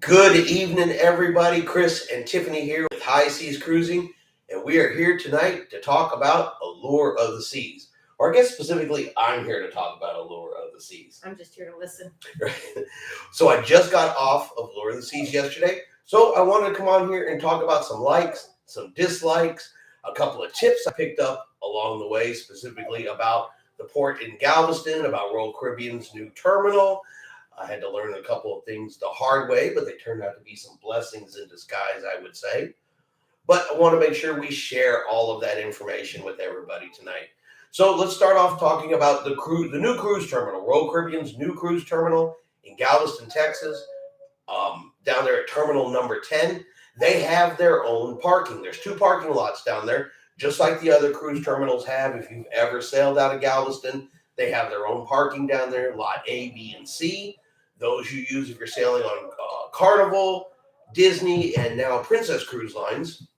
Good evening, everybody. Chris and Tiffany here with High Seas Cruising, and we are here tonight to talk about Allure of the Seas. Or I guess specifically, I'm here to talk about Allure of the Seas. I'm just here to listen. So I just got off of Allure of the Seas yesterday, so I wanted to come on here and talk about some likes, some dislikes, a couple of tips I picked up along the way, specifically about the port in Galveston, about Royal Caribbean's new terminal. I had to learn a couple of things the hard way, but they turned out to be some blessings in disguise, I would say. But I want to make sure we share all of that information with everybody tonight. So let's start off talking about the new cruise terminal, Royal Caribbean's new cruise terminal in Galveston, Texas, down there at terminal number 10. They have their own parking. There's 2 parking lots down there, just like the other cruise terminals have. If you've ever sailed out of Galveston, they have their own parking down there, lot A, B, and C. Those you use if you're sailing on Carnival, Disney, and now Princess Cruise Lines.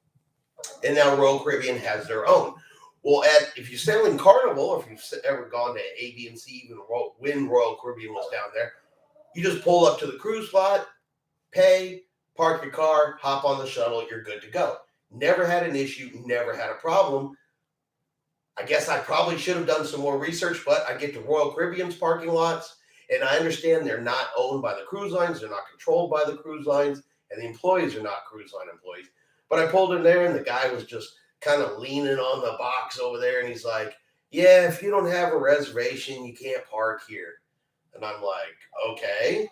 And now Royal Caribbean has their own. Well, if you sail in Carnival, if you've ever gone to A, B, and C, even when Royal Caribbean was down there, you just pull up to the cruise lot, pay, park your car, hop on the shuttle, you're good to go. Never had an issue, never had a problem. I guess I probably should have done some more research, but I get to Royal Caribbean's parking lots, and I understand they're not owned by the cruise lines, they're not controlled by the cruise lines, and the employees are not cruise line employees. But I pulled in there, and the guy was just kind of leaning on the box over there, and he's like, yeah, if you don't have a reservation, you can't park here. And I'm like, okay.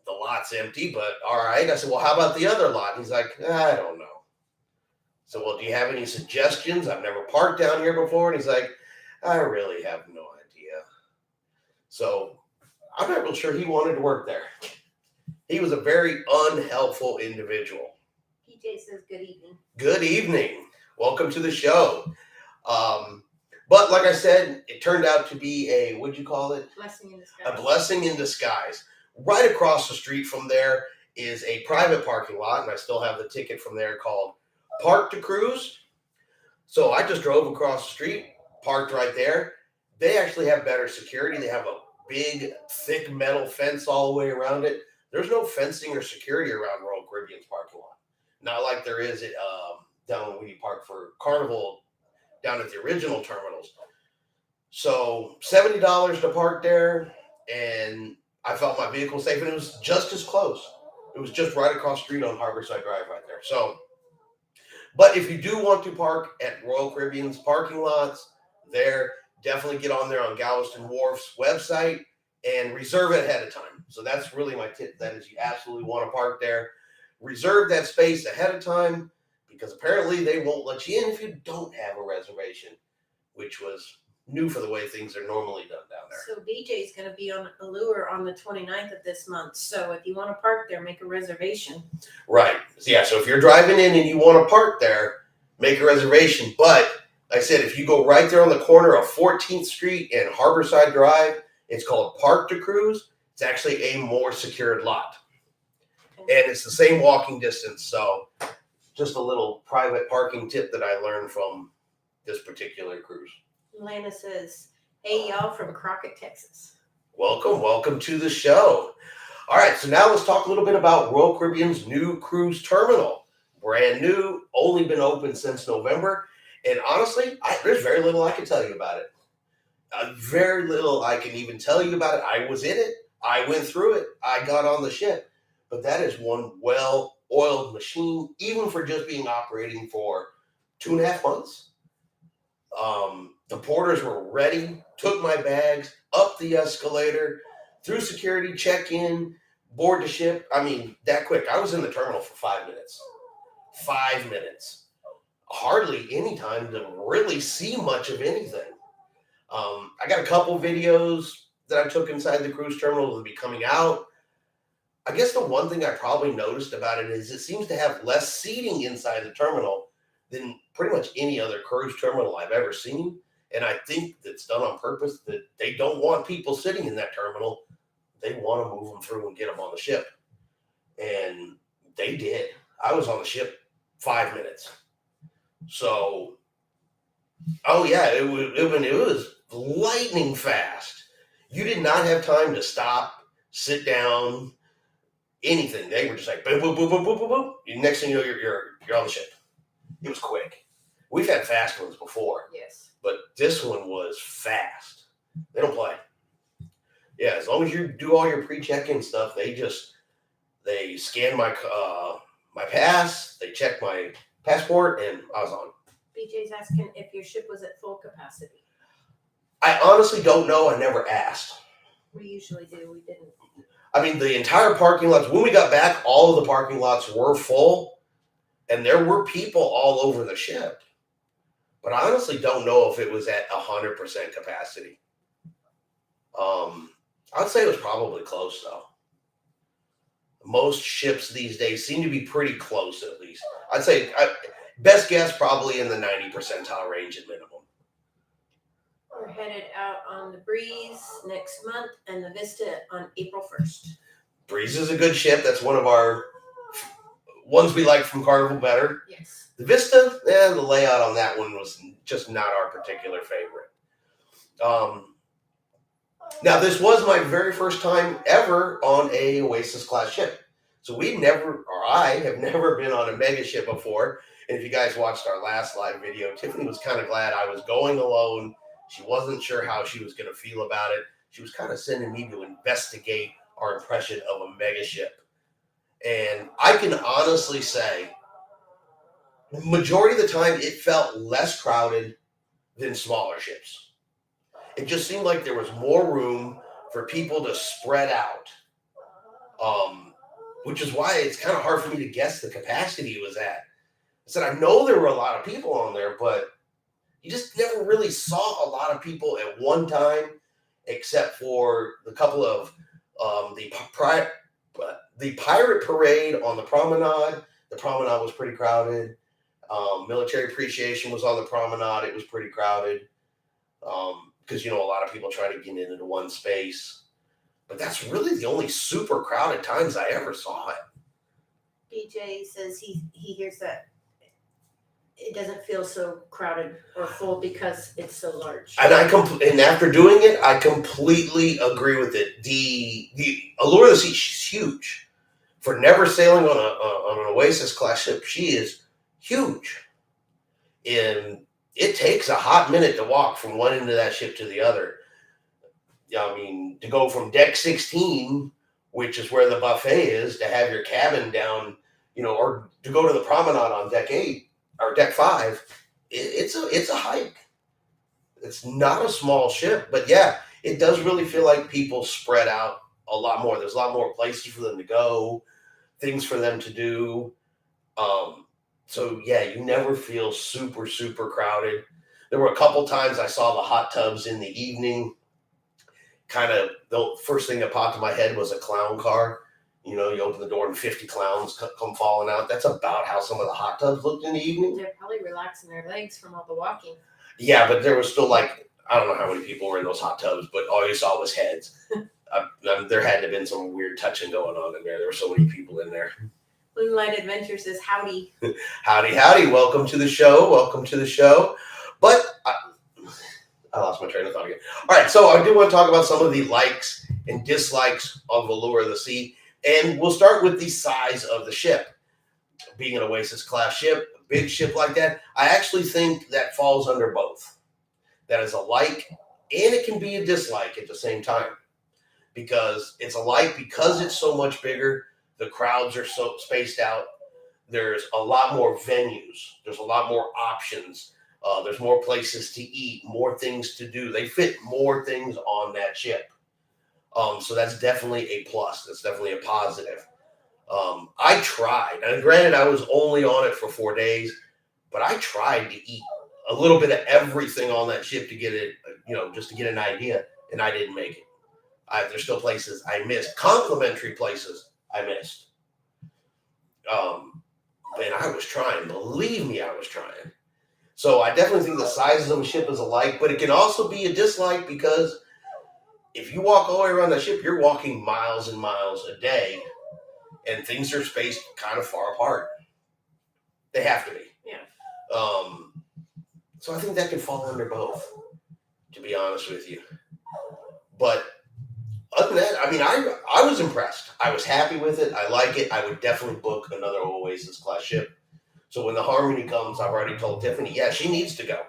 The lot's empty, but all right. I said, well, how about the other lot? And he's like, I don't know. So, well, do you have any suggestions? I've never parked down here before. And he's like, I really have no idea. So I'm not real sure he wanted to work there. He was a very unhelpful individual. PJ says good evening. Good evening. Welcome to the show. But like I said, it turned out to be a, what'd you call it? Blessing in disguise. A blessing in disguise. Right across the street from there is a private parking lot, and I still have the ticket from there called Park to Cruise. So I just drove across the street, parked right there. They actually have better security. They have a big, thick metal fence all the way around it. There's no fencing or security around Royal Caribbean's parking lot. Not like there is at down when you park for Carnival down at the original terminals. So $70 to park there, and I felt my vehicle safe, and it was just as close. It was just right across the street on Harborside Drive right there. So, but if you do want to park at Royal Caribbean's parking lots there, definitely get on there on Galveston Wharf's website and reserve it ahead of time. So that's really my tip. That is, you absolutely want to park there. Reserve that space ahead of time, because apparently they won't let you in if you don't have a reservation, which was new for the way things are normally done down there. So BJ's going to be on Allure on the 29th of this month. So if you want to park there, make a reservation. Right. Yeah. So if you're driving in and you want to park there, make a reservation. But like I said, if you go right there on the corner of 14th Street and Harborside Drive, it's called Park to Cruise. It's actually a more secured lot. Okay. And it's the same walking distance. So just a little private parking tip that I learned from this particular cruise. Lana says, hey, y'all from Crockett, Texas. Welcome to the show. All right, so now let's talk a little bit about Royal Caribbean's new cruise terminal. Brand new, only been open since November. And honestly, there's very little I can tell you about it. Very little I can even tell you about it. I was in it. I went through it. I got on the ship. But that is one well-oiled machine, even for just being operating for 2.5 months. The porters were ready, took my bags, up the escalator, through security, check-in, board the ship. I mean, that quick. I was in the terminal for 5 minutes. 5 minutes. Hardly any time to really see much of anything. I got a couple videos that I took inside the cruise terminal that will be coming out. I guess the one thing I probably noticed about it is it seems to have less seating inside the terminal than pretty much any other cruise terminal I've ever seen. And I think that's done on purpose, that they don't want people sitting in that terminal. They want to move them through and get them on the ship. And they did. I was on the ship 5 minutes. So, oh yeah, it was lightning fast. You did not have time to stop, sit down, anything. They were just like boom, boom, boom, boom, boom, boom, boom. Next thing you know, you're on the ship. It was quick. We've had fast ones before. Yes. But this one was fast. They don't play. Yeah, as long as you do all your pre-check-in stuff, they scan my pass, they check my passport, and I was on. BJ's asking if your ship was at full capacity. I honestly don't know. I never asked. We usually do. We didn't. I mean, the entire parking lots, when we got back, all of the parking lots were full, and there were people all over the ship. But I honestly don't know if it was at 100% capacity. I'd say it was probably close, though. Most ships these days seem to be pretty close, at least. I'd say, best guess, probably in the 90 percentile range at minimum. We're headed out on the Breeze next month and the Vista on April 1st. Breeze is a good ship. That's one of our ones we like from Carnival better. Yes. The Vista, the layout on that one was just not our particular favorite. Now, this was my very first time ever on a Oasis class ship. So I have never been on a mega ship before. And if you guys watched our last live video, Tiffany was kind of glad I was going alone. She wasn't sure how she was going to feel about it. She was kind of sending me to investigate our impression of a mega ship. And I can honestly say, the majority of the time, it felt less crowded than smaller ships. It just seemed like there was more room for people to spread out, which is why it's kind of hard for me to guess the capacity it was at. I said, I know there were a lot of people on there, but you just never really saw a lot of people at one time, except for the couple of the pirate parade on the promenade. The promenade was pretty crowded. Military appreciation was on the promenade. It was pretty crowded. Because, a lot of people try to get into one space. But that's really the only super crowded times I ever saw it. BJ says he hears that it doesn't feel so crowded or full because it's so large. And and after doing it, I completely agree with it. The Allure of the Sea, she's huge. For never sailing on an Oasis class ship, she is huge. And it takes a hot minute to walk from one end of that ship to the other. I mean, to go from deck 16, which is where the buffet is, to have your cabin down, or to go to the promenade on deck 8 or deck 5, it's a hike. It's not a small ship, but yeah, it does really feel like people spread out a lot more. There's a lot more places for them to go, things for them to do. So yeah, you never feel super, super crowded. There were a couple times I saw the hot tubs in the evening. Kind of the first thing that popped in my head was a clown car. You open the door and 50 clowns come falling out. That's about how some of the hot tubs looked in the evening. They're probably relaxing their legs from all the walking. Yeah, but there was still I don't know how many people were in those hot tubs, but all you saw was heads. There had to have been some weird touching going on in there. There were so many people in there. Moonlight Adventure says, howdy. Howdy. Welcome to the show. But I lost my train of thought again. All right, so I do want to talk about some of the likes and dislikes of Allure of the Sea. And we'll start with the size of the ship. Being an Oasis class ship, a big ship like that, I actually think that falls under both. That is a like, and it can be a dislike at the same time. Because it's a like because it's so much bigger. The crowds are so spaced out. There's a lot more venues. There's a lot more options. There's more places to eat, more things to do. They fit more things on that ship. So that's definitely a plus. That's definitely a positive. I tried. And granted, I was only on it for 4 days, but I tried to eat a little bit of everything on that ship to get it, just to get an idea, and I didn't make it. There's still places I missed. Complimentary places I missed. And I was trying. Believe me, I was trying. So I definitely think the sizes of a ship is alike, but it can also be a dislike because if you walk all the way around the ship, you're walking miles and miles a day, and things are spaced kind of far apart. They have to be. Yeah. So I think that can fall under both, to be honest with you. But other than than that, I mean, I was impressed. I was happy with it. I like it. I would definitely book another Oasis class ship. So when the Harmony comes, I've already told Tiffany, yeah, she needs to go.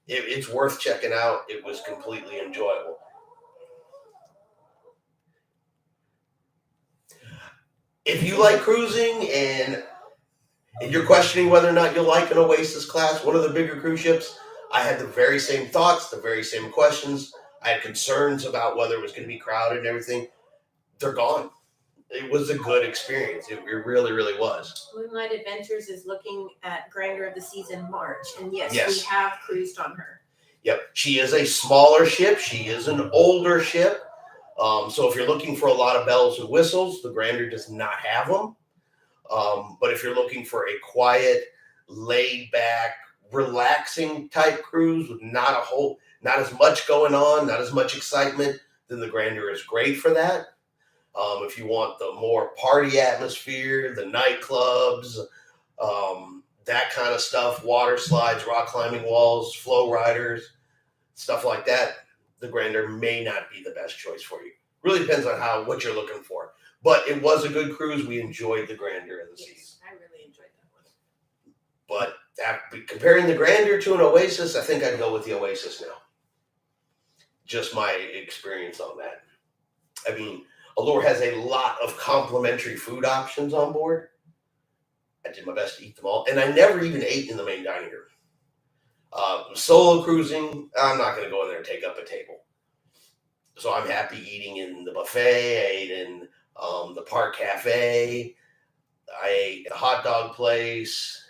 It's worth checking out. It was completely enjoyable. If you like cruising and you're questioning whether or not you'll like an Oasis class, one of the bigger cruise ships, I had the very same thoughts, the very same questions. I had concerns about whether it was going to be crowded and everything. They're gone. It was a good experience. It really, really was. Moonlight Adventures is looking at Grandeur of the Seas in March, and yes, Yes. we have cruised on her. Yep. She is a smaller ship. She is an older ship. So if you're looking for a lot of bells and whistles, the Grandeur does not have them. But if you're looking for a quiet, laid back, relaxing type cruise with not as much going on, not as much excitement, then the Grandeur is great for that. If you want the more party atmosphere, the nightclubs, that kind of stuff, water slides, rock climbing walls, flow riders, stuff like that, the Grandeur may not be the best choice for you. Really depends on what you're looking for. But it was a good cruise. We enjoyed the Grandeur of the Seas. I really enjoyed that one. But comparing the Grandeur to an Oasis, I think I'd go with the Oasis now. Just my experience on that. I mean, Allure has a lot of complimentary food options on board. I did my best to eat them all. And I never even ate in the main dining room. Solo cruising, I'm not going to go in there and take up a table. So I'm happy eating in the buffet. I ate in the Park Cafe. I ate at a hot dog place.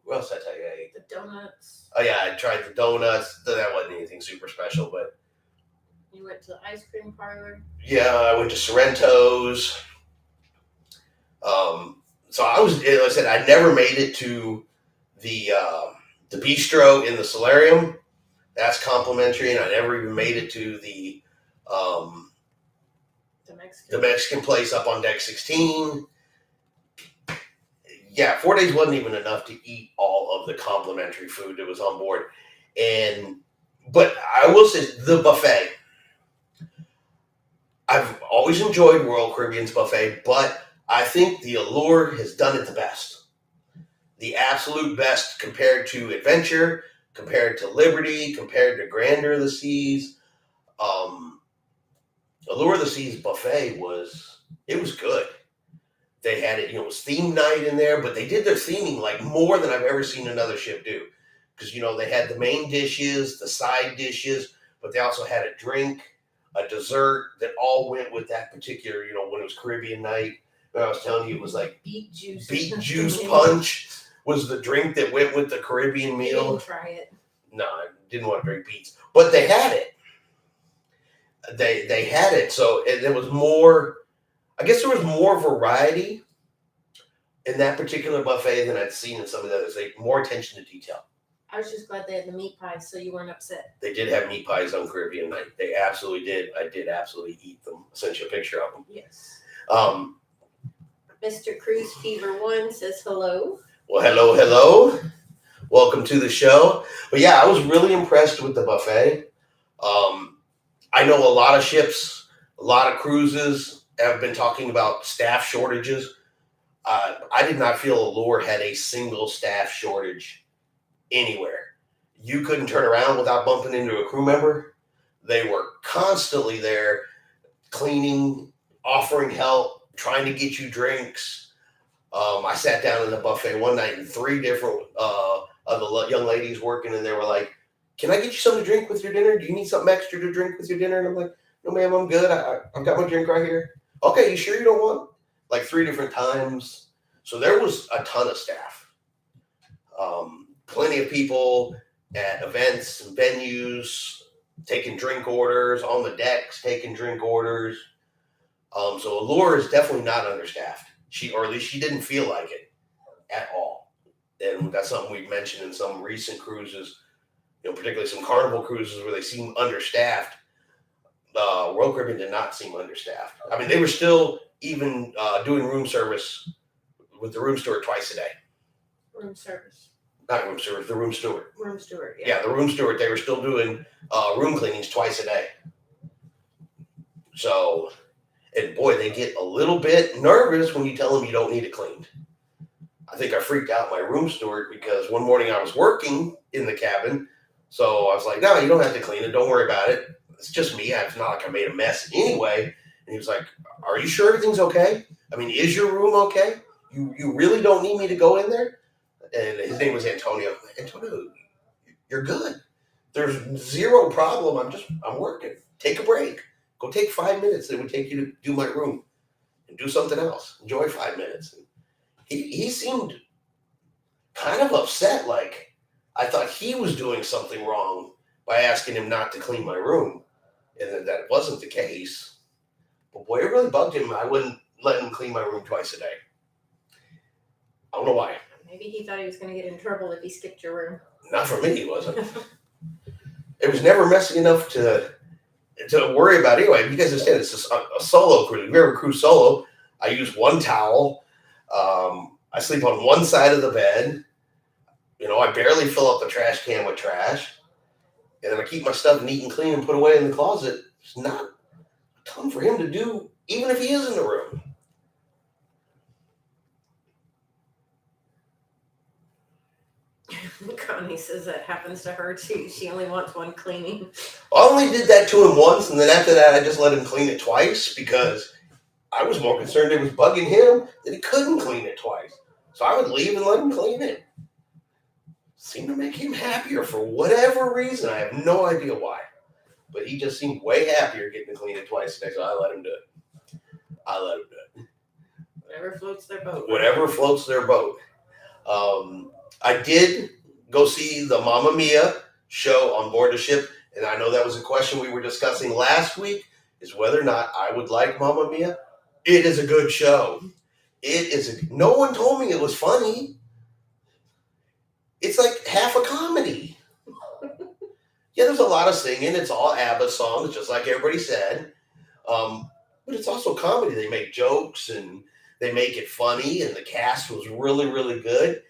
What else did I tell you I ate? The donuts. Oh, yeah, I tried the donuts. That wasn't anything super special, but. You went to the ice cream parlor? Yeah, I went to Sorrento's. So like I said, I never made it to the bistro in the solarium. That's complimentary, and I never even made it to the Mexican place up on deck 16. Yeah, 4 days wasn't even enough to eat all of the complimentary food that was on board. But I will say the buffet. I've always enjoyed Royal Caribbean's buffet, but I think the Allure has done it the best. The absolute best compared to Adventure, compared to Liberty, compared to Grandeur of the Seas. Allure of the Seas buffet was good. They had it, it was theme night in there, but they did their theming like more than I've ever seen another ship do. Because, they had the main dishes, the side dishes, but they also had a drink, a dessert that all went with that particular, when it was Caribbean night. When I was telling you, it was like beet juice punch was the drink that went with the Caribbean meal. I didn't try it. No, I didn't want to drink beets, but they had it. They had it, so there was more. I guess there was more variety in that particular buffet than I'd seen in some of the others. They more attention to detail. I was just glad they had the meat pies, so you weren't upset. They did have meat pies on Caribbean night. They absolutely did. I did absolutely eat them. I sent you a picture of them. Yes. Mr. Cruise Fever 1 says hello. Well, hello. Welcome to the show. But yeah, I was really impressed with the buffet. I know a lot of ships, a lot of cruises have been talking about staff shortages. I did not feel Allure had a single staff shortage anywhere. You couldn't turn around without bumping into a crew member. They were constantly there, cleaning, offering help, trying to get you drinks. I sat down in the buffet one night and 3 different of the young ladies working in there were like, "Can I get you something to drink with your dinner? Do you need something extra to drink with your dinner?" And I'm like, "No, ma'am, I'm good. I've got my drink right here." "Okay, you sure you don't want?" Like 3 different times. So there was a ton of staff. Plenty of people at events and venues taking drink orders, on the decks taking drink orders. So Allure is definitely not understaffed. Or at least she didn't feel like it at all. And that's something we've mentioned in some recent cruises, particularly some Carnival cruises where they seem understaffed. Royal Caribbean did not seem understaffed. I mean, they were still even doing room service with the room steward twice a day. Room service. Not room steward, the room steward. Room steward, yeah. Yeah, the room steward. They were still doing room cleanings twice a day. So, And boy, they get a little bit nervous when you tell them you don't need it cleaned. I think I freaked out my room steward because one morning I was working in the cabin. So I was like, no, you don't have to clean it. Don't worry about it. It's just me. It's not like I made a mess anyway. And he was like, are you sure everything's okay? I mean, is your room okay? You really don't need me to go in there? And his name was Antonio. Antonio, you're good. There's zero problem. I'm working. Take a break. Go take 5 minutes. It would take you to do my room and do something else. Enjoy 5 minutes. And he seemed kind of upset, like I thought he was doing something wrong by asking him not to clean my room, and that wasn't the case. But boy, it really bugged him. I wouldn't let him clean my room twice a day. I don't know why. Maybe he thought he was going to get in trouble if he skipped your room. Not for me, he wasn't. It was never messy enough to worry about anyway. You guys understand, it's a solo cruise. If you ever cruise solo, I use one towel. I sleep on one side of the bed. I barely fill up the trash can with trash. And then I keep my stuff neat and clean and put away in the closet. It's not a ton for him to do, even if he is in the room. Connie says that happens to her too. She only wants one cleaning. I only did that to him once, and then after that, I just let him clean it twice because I was more concerned it was bugging him that he couldn't clean it twice. So I would leave and let him clean it. Seemed to make him happier for whatever reason. I have no idea why. But he just seemed way happier getting to clean it twice a day, so I let him do it. Whatever floats their boat. Whatever floats their boat. I did go see the Mamma Mia show on board the ship, and I know that was a question we were discussing last week, is whether or not I would like Mamma Mia. It is a good show. No one told me it was funny. It's like half a comedy. Yeah, there's a lot of singing. It's all ABBA songs, just like everybody said. But it's also comedy. They make jokes and they make it funny, and the cast was really, really good.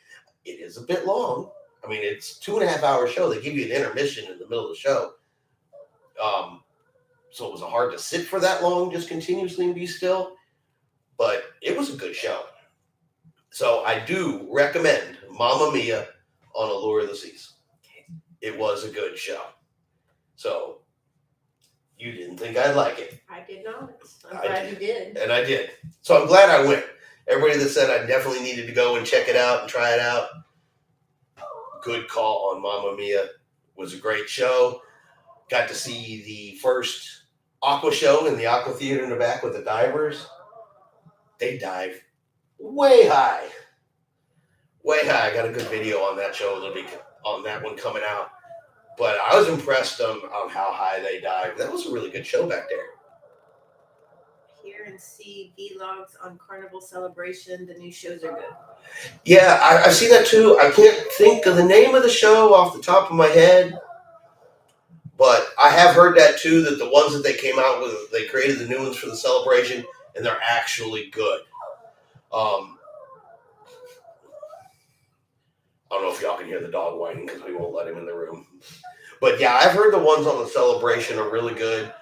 It is a bit long. I mean, it's 2.5 hour show. They give you an intermission in the middle of the show. So it was hard to sit for that long, just continuously and be still. But it was a good show. So I do recommend Mamma Mia on Allure of the Seas. It was a good show. So you didn't think I'd like it. I did not. I'm glad you did. And I did. So I'm glad I went. Everybody that said I definitely needed to go and check it out and try it out, good call on Mamma Mia. It was a great show. Got to see the first aqua show in the aqua theater in the back with the divers. They dive way high. Way high. I got a good video on that show. It'll be on that one coming out. But I was impressed on how high they dive. That was a really good show back there. Hear and see vlogs on Carnival Celebration. The new shows are good. Yeah, I see that too. I can't think of the name of the show off the top of my head. But I have heard that too, that the ones that they came out with, they created the new ones for the celebration, and they're actually good. I don't know if y'all can hear the dog whining because we won't let him in the room. But yeah, I've heard the ones on the celebration are really good.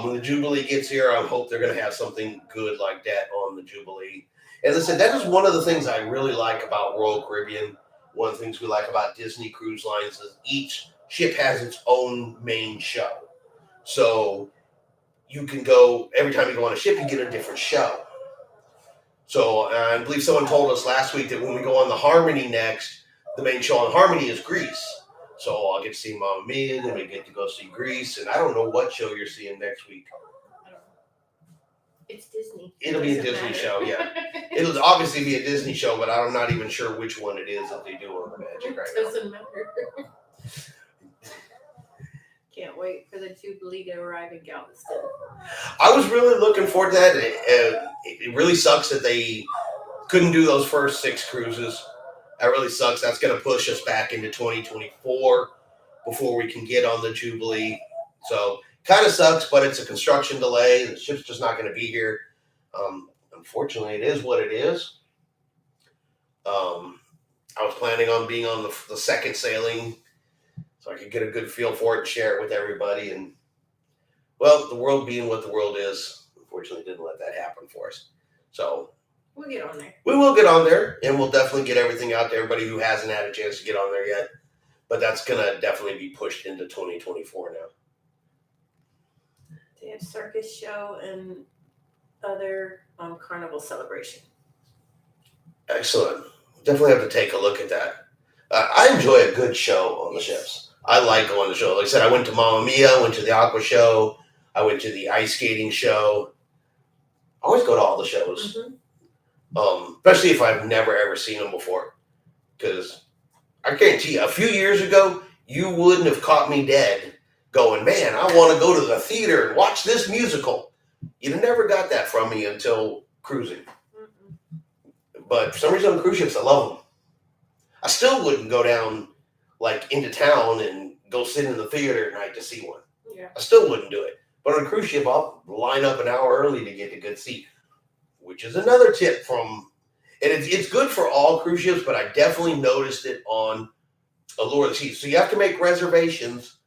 When the Jubilee gets here, I hope they're going to have something good like that on the Jubilee. And listen, that is one of the things I really like about Royal Caribbean. One of the things we like about Disney Cruise Lines is each ship has its own main show. So you can go, every time you go on a ship, you get a different show. So I believe someone told us last week that when we go on the Harmony next, the main show on Harmony is Grease. So I'll get to see Mamma Mia, then we get to go see Grease, and I don't know what show you're seeing next week. It's Disney. It'll be a Disney show, yeah. It'll obviously be a Disney show, but I'm not even sure which one it is that they do on the Magic right now. It doesn't matter. Can't wait for the Jubilee to arrive in Galveston. I was really looking forward to that. It really sucks that they couldn't do those first 6 cruises. That really sucks. That's going to push us back into 2024 before we can get on the Jubilee. So kind of sucks, but it's a construction delay. The ship's just not going to be here. Unfortunately, it is what it is. I was planning on being on the second sailing so I could get a good feel for it and share it with everybody. And, well, the world being what the world is, unfortunately didn't let that happen for us. So We'll get on there. we will get on there, and we'll definitely get everything out to everybody who hasn't had a chance to get on there yet. But that's going to definitely be pushed into 2024 now. They have circus show and other carnival celebration. Excellent. Definitely have to take a look at that. I enjoy a good show on the ships. I like going to the show. Like I said, I went to Mamma Mia, I went to the Aqua Show, I went to the ice skating show. I always go to all the shows, especially if I've never ever seen them before. Because I guarantee you, a few years ago, you wouldn't have caught me dead going, man, I want to go to the theater and watch this musical. You never got that from me until cruising. But for some reason on cruise ships, I love them. I still wouldn't go down like into town and go sit in the theater at night to see one. Yeah. I still wouldn't do it. But on a cruise ship, I'll line up an hour early to get a good seat, which is another tip from, and it's good for all cruise ships, but I definitely noticed it on Allure of the Seas. So you have to make reservations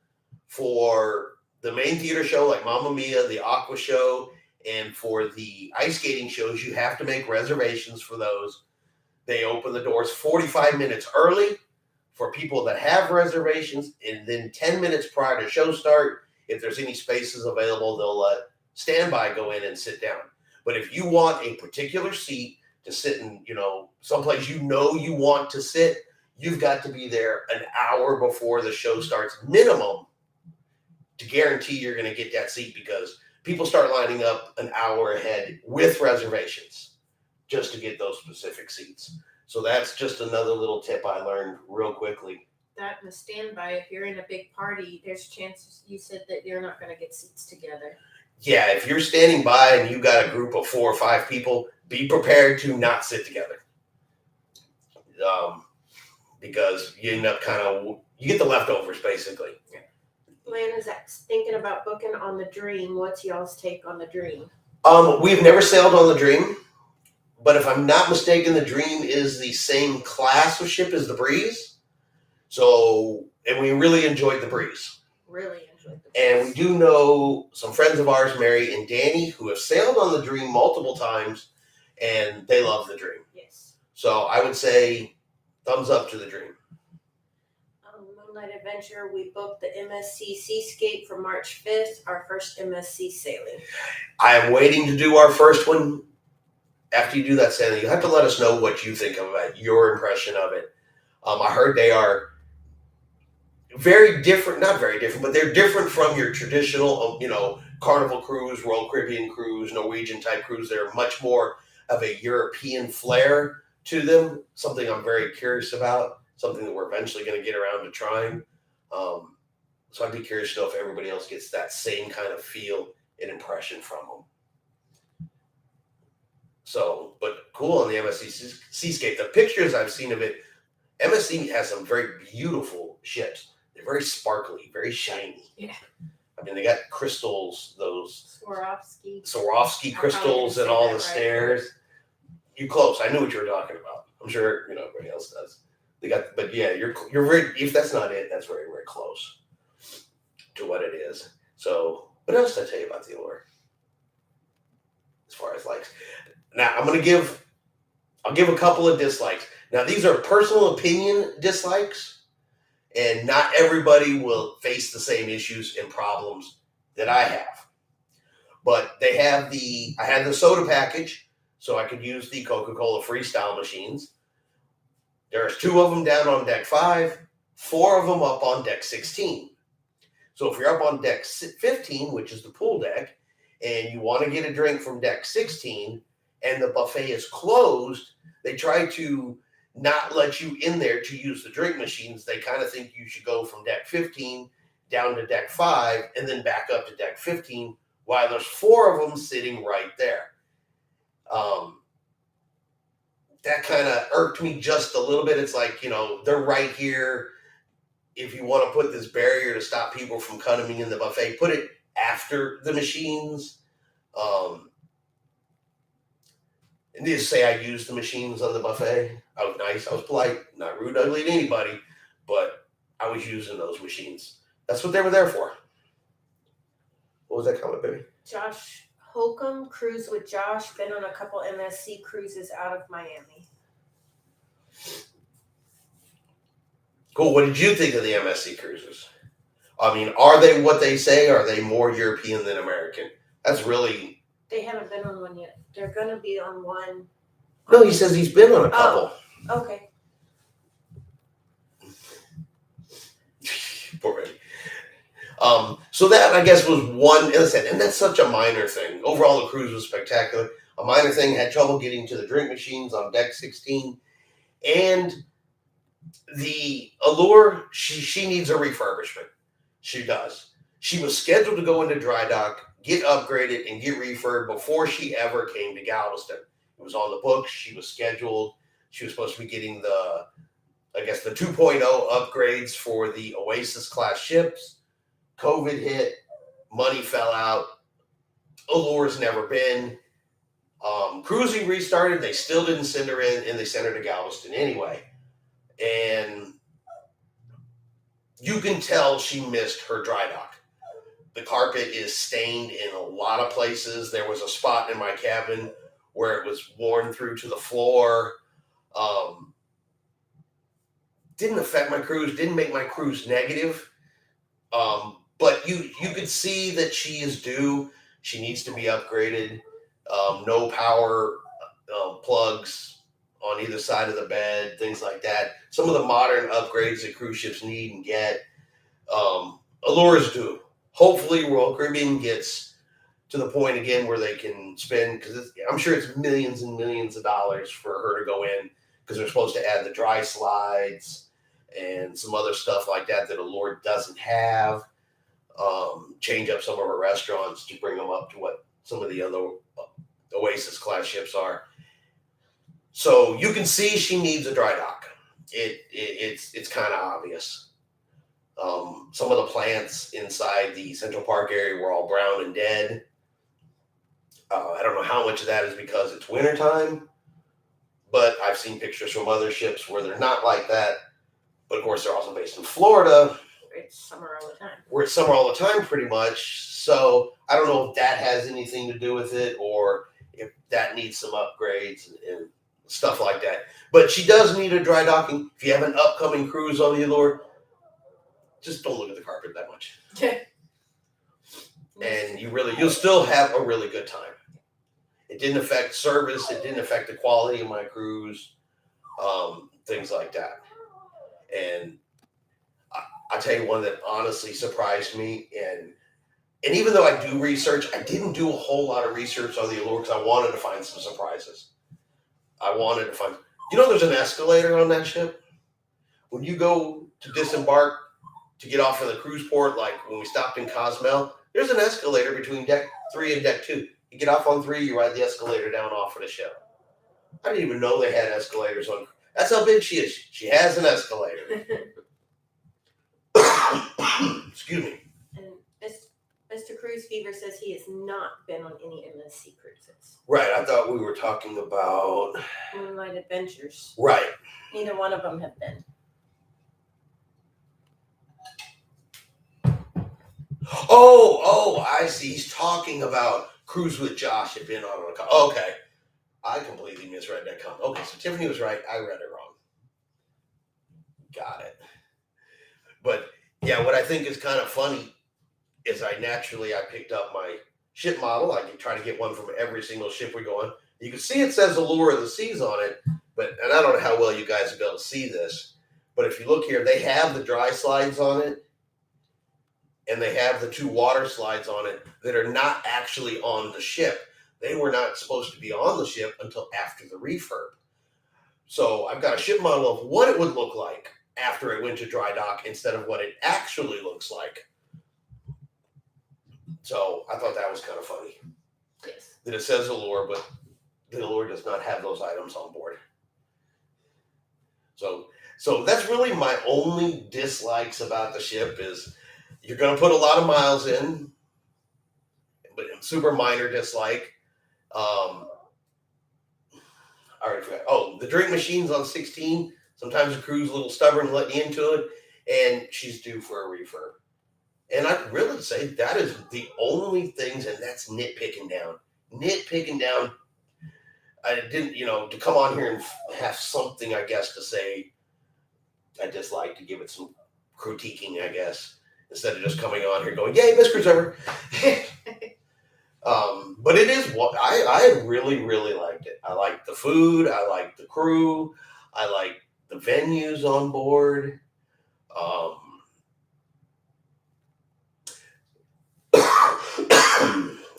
for the main theater show like Mamma Mia, the Aqua Show, and for the ice skating shows, you have to make reservations for those. They open the doors 45 minutes early for people that have reservations, and then 10 minutes prior to show start, if there's any spaces available, they'll let standby go in and sit down. But if you want a particular seat to sit in, someplace you want to sit, you've got to be there an hour before the show starts minimum to guarantee you're going to get that seat, because people start lining up an hour ahead with reservations just to get those specific seats. So that's just another little tip I learned real quickly. That and the standby, if you're in a big party, there's chances you said that you're not going to get seats together. Yeah, if you're standing by and you've got a group of 4 or 5 people, be prepared to not sit together. Because you end up you get the leftovers basically. Yeah. Lynn is thinking about booking on the Dream. What's y'all's take on the Dream? We've never sailed on the Dream, but if I'm not mistaken, the Dream is the same class of ship as the Breeze. So, and we really enjoyed the Breeze. Really enjoyed the Breeze. And we do know some friends of ours, Mary and Danny, who have sailed on the Dream multiple times, and they love the Dream. Yes. So I would say thumbs up to the Dream. Moonlight Adventure, we booked the MSC Seascape for March 5th, our first MSC sailing. I am waiting to do our first one. After you do that sailing, you have to let us know what you think of it, your impression of it. I heard they are very different, not very different, but they're different from your traditional, Carnival cruise, Royal Caribbean cruise, Norwegian type cruise. They're much more of a European flair to them, something I'm very curious about, something that we're eventually going to get around to trying. So I'd be curious to know if everybody else gets that same kind of feel and impression from them. So, but cool on the MSC Seascape. The pictures I've seen of it, MSC has some very beautiful ships. They're very sparkly, very shiny. Yeah. I mean, they got crystals, those Swarovski crystals and all the stairs. You close. I knew what you were talking about. I'm sure everybody else does. They got, but yeah, you're very. If that's not it, that's very, very close to what it is. So, what else did I tell you about the Allure? As far as likes, now I'll give a couple of dislikes. Now these are personal opinion dislikes, and not everybody will face the same issues and problems that I have. But I had the soda package, so I could use the Coca-Cola Freestyle machines. There's 2 of them down on deck 5, 4 of them up on deck 16. So if you're up on deck 15, which is the pool deck, and you want to get a drink from deck 16, and the buffet is closed, they try to not let you in there to use the drink machines. They kind of think you should go from deck 15 down to deck 5 and then back up to deck 15 while there's 4 of them sitting right there. That kind of irked me just a little bit. It's like, they're right here. If you want to put this barrier to stop people from coming in the buffet, put it after the machines. And needless to say, I used the machines on the buffet. I was nice. I was polite, not rude, ugly to anybody, but I was using those machines. That's what they were there for. What was that comment, baby? Josh Hokum cruise with Josh. Been on a couple MSC cruises out of Miami. Cool. What did you think of the MSC cruises? I mean, are they what they say? Are they more European than American? That's really. They haven't been on one yet. They're gonna be on one. No, he says he's been on a couple. Oh, okay. Poor Eddie. So that, I guess, was one, as I said, and that's such a minor thing. Overall, the cruise was spectacular. A minor thing, had trouble getting to the drink machines on deck 16. And the Allure, she needs a refurbishment. She does. She was scheduled to go into dry dock, get upgraded, and get refurbed before she ever came to Galveston. It was on the books. She was scheduled. She was supposed to be getting the 2.0 upgrades for the Oasis class ships. COVID hit, money fell out. Allure's never been. Cruising restarted. They still didn't send her in, and they sent her to Galveston anyway. And you can tell she missed her dry dock. The carpet is stained in a lot of places. There was a spot in my cabin where it was worn through to the floor. Didn't affect my cruise, didn't make my cruise negative. But you could see that she is due. She needs to be upgraded. No power plugs on either side of the bed, things like that. Some of the modern upgrades that cruise ships need and get. Allure's due. Hopefully Royal Caribbean gets to the point again where they can spend, because I'm sure it's millions and millions of dollars for her to go in, because they're supposed to add the dry slides and some other stuff like that Allure doesn't have. Change up some of her restaurants to bring them up to what some of the other Oasis class ships are. So you can see she needs a dry dock. It's kind of obvious. Some of the plants inside the Central Park area were all brown and dead. I don't know how much of that is because it's wintertime, but I've seen pictures from other ships where they're not like that. But of course, they're also based in Florida. It's summer all the time. Where it's summer all the time, pretty much. So I don't know if that has anything to do with it, or if that needs some upgrades and stuff like that. But she does need a dry docking. If you have an upcoming cruise on the Allure, just don't look at the carpet that much. And you'll still have a really good time. It didn't affect service. It didn't affect the quality of my cruise. Things like that. And I'll tell you one that honestly surprised me. And even though I do research, I didn't do a whole lot of research on the Allure because I wanted to find some surprises. There's an escalator on that ship. When you go to disembark to get off of the cruise port, like when we stopped in Cozumel, there's an escalator between deck 3 and deck 2. You get off on 3, you ride the escalator down off of the ship. I didn't even know they had escalators on. That's how big she is. She has an escalator. Excuse me. And Mr. Cruise Fever says he has not been on any MSC cruises. Right. I thought we were talking about Moonlight Adventures. Right. Neither one of them have been. Oh, I see. He's talking about Cruise with Josh had been on a. Okay. I completely misread that comment. Okay, so Tiffany was right. I read it wrong. Got it. But yeah, what I think is kind of funny is I picked up my ship model. I can try to get one from every single ship we go on. You can see it says Allure of the Seas on it, and I don't know how well you guys will be able to see this, but if you look here, they have the dry slides on it, and they have the 2 water slides on it that are not actually on the ship. They were not supposed to be on the ship until after the refurb. So I've got a ship model of what it would look like after it went to dry dock instead of what it actually looks like. So I thought that was kind of funny. Yes. That it says Allure, but the Allure does not have those items on board. So that's really my only dislikes about the ship is you're going to put a lot of miles in, but super minor dislike. I already forgot. Oh, the drink machines on 16. Sometimes the crew's a little stubborn, letting you into it, and she's due for a refurb. And I'd really say that is the only things, and that's nitpicking down. Nitpicking down. I didn't, to come on here and have something, I guess, to say. I just like to give it some critiquing, I guess, instead of just coming on here going, "Yay, Miss Cruiser." But it is what I really, really liked it. I liked the food. I liked the crew. I liked the venues on board.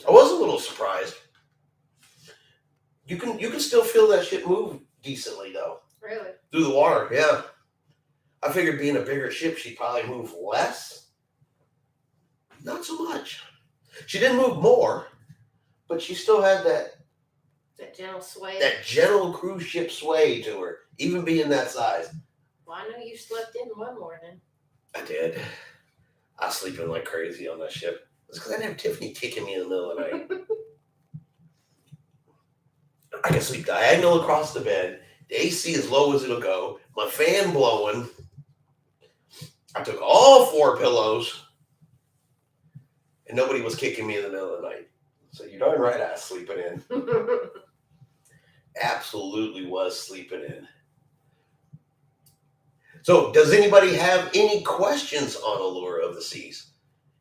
I was a little surprised. You can still feel that ship move decently though. Really? Through the water, yeah. I figured being a bigger ship, she'd probably move less. Not so much. She didn't move more, but she still had that gentle sway. That gentle cruise ship sway to her, even being that size. Well, I know you slept in one morning. I did. I was sleeping like crazy on that ship. It's because I didn't have Tiffany kicking me in the middle of the night. I can sleep diagonal across the bed. The AC as low as it'll go. My fan blowing. I took all 4 pillows, and nobody was kicking me in the middle of the night. So you're darn right I was sleeping in. Absolutely was sleeping in. So does anybody have any questions on Allure of the Seas?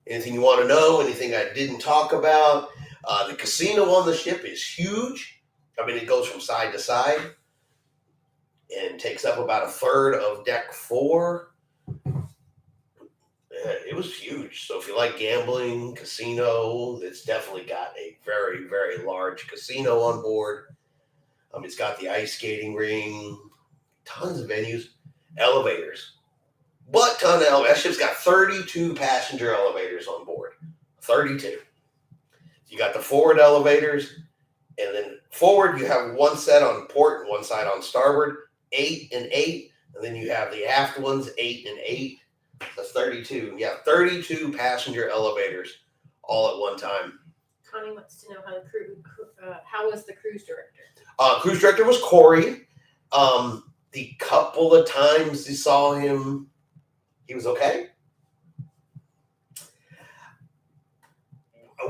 Anything you want to know? Anything I didn't talk about? The casino on the ship is huge. I mean, it goes from side to side and takes up about 1/3 of deck 4. It was huge. So if you like gambling, casino, it's definitely got a very, very large casino on board. It's got the ice skating ring, tons of venues, elevators. But ton of elevators. That ship's got 32 passenger elevators on board. 32. You got the forward elevators, and then forward you have one set on port and one side on starboard, 8 and 8, and then you have the aft ones, 8 and 8. That's 32. Yeah, 32 passenger elevators all at one time. Connie wants to know how was the cruise director? Cruise director was Corey. The couple of times you saw him, he was okay.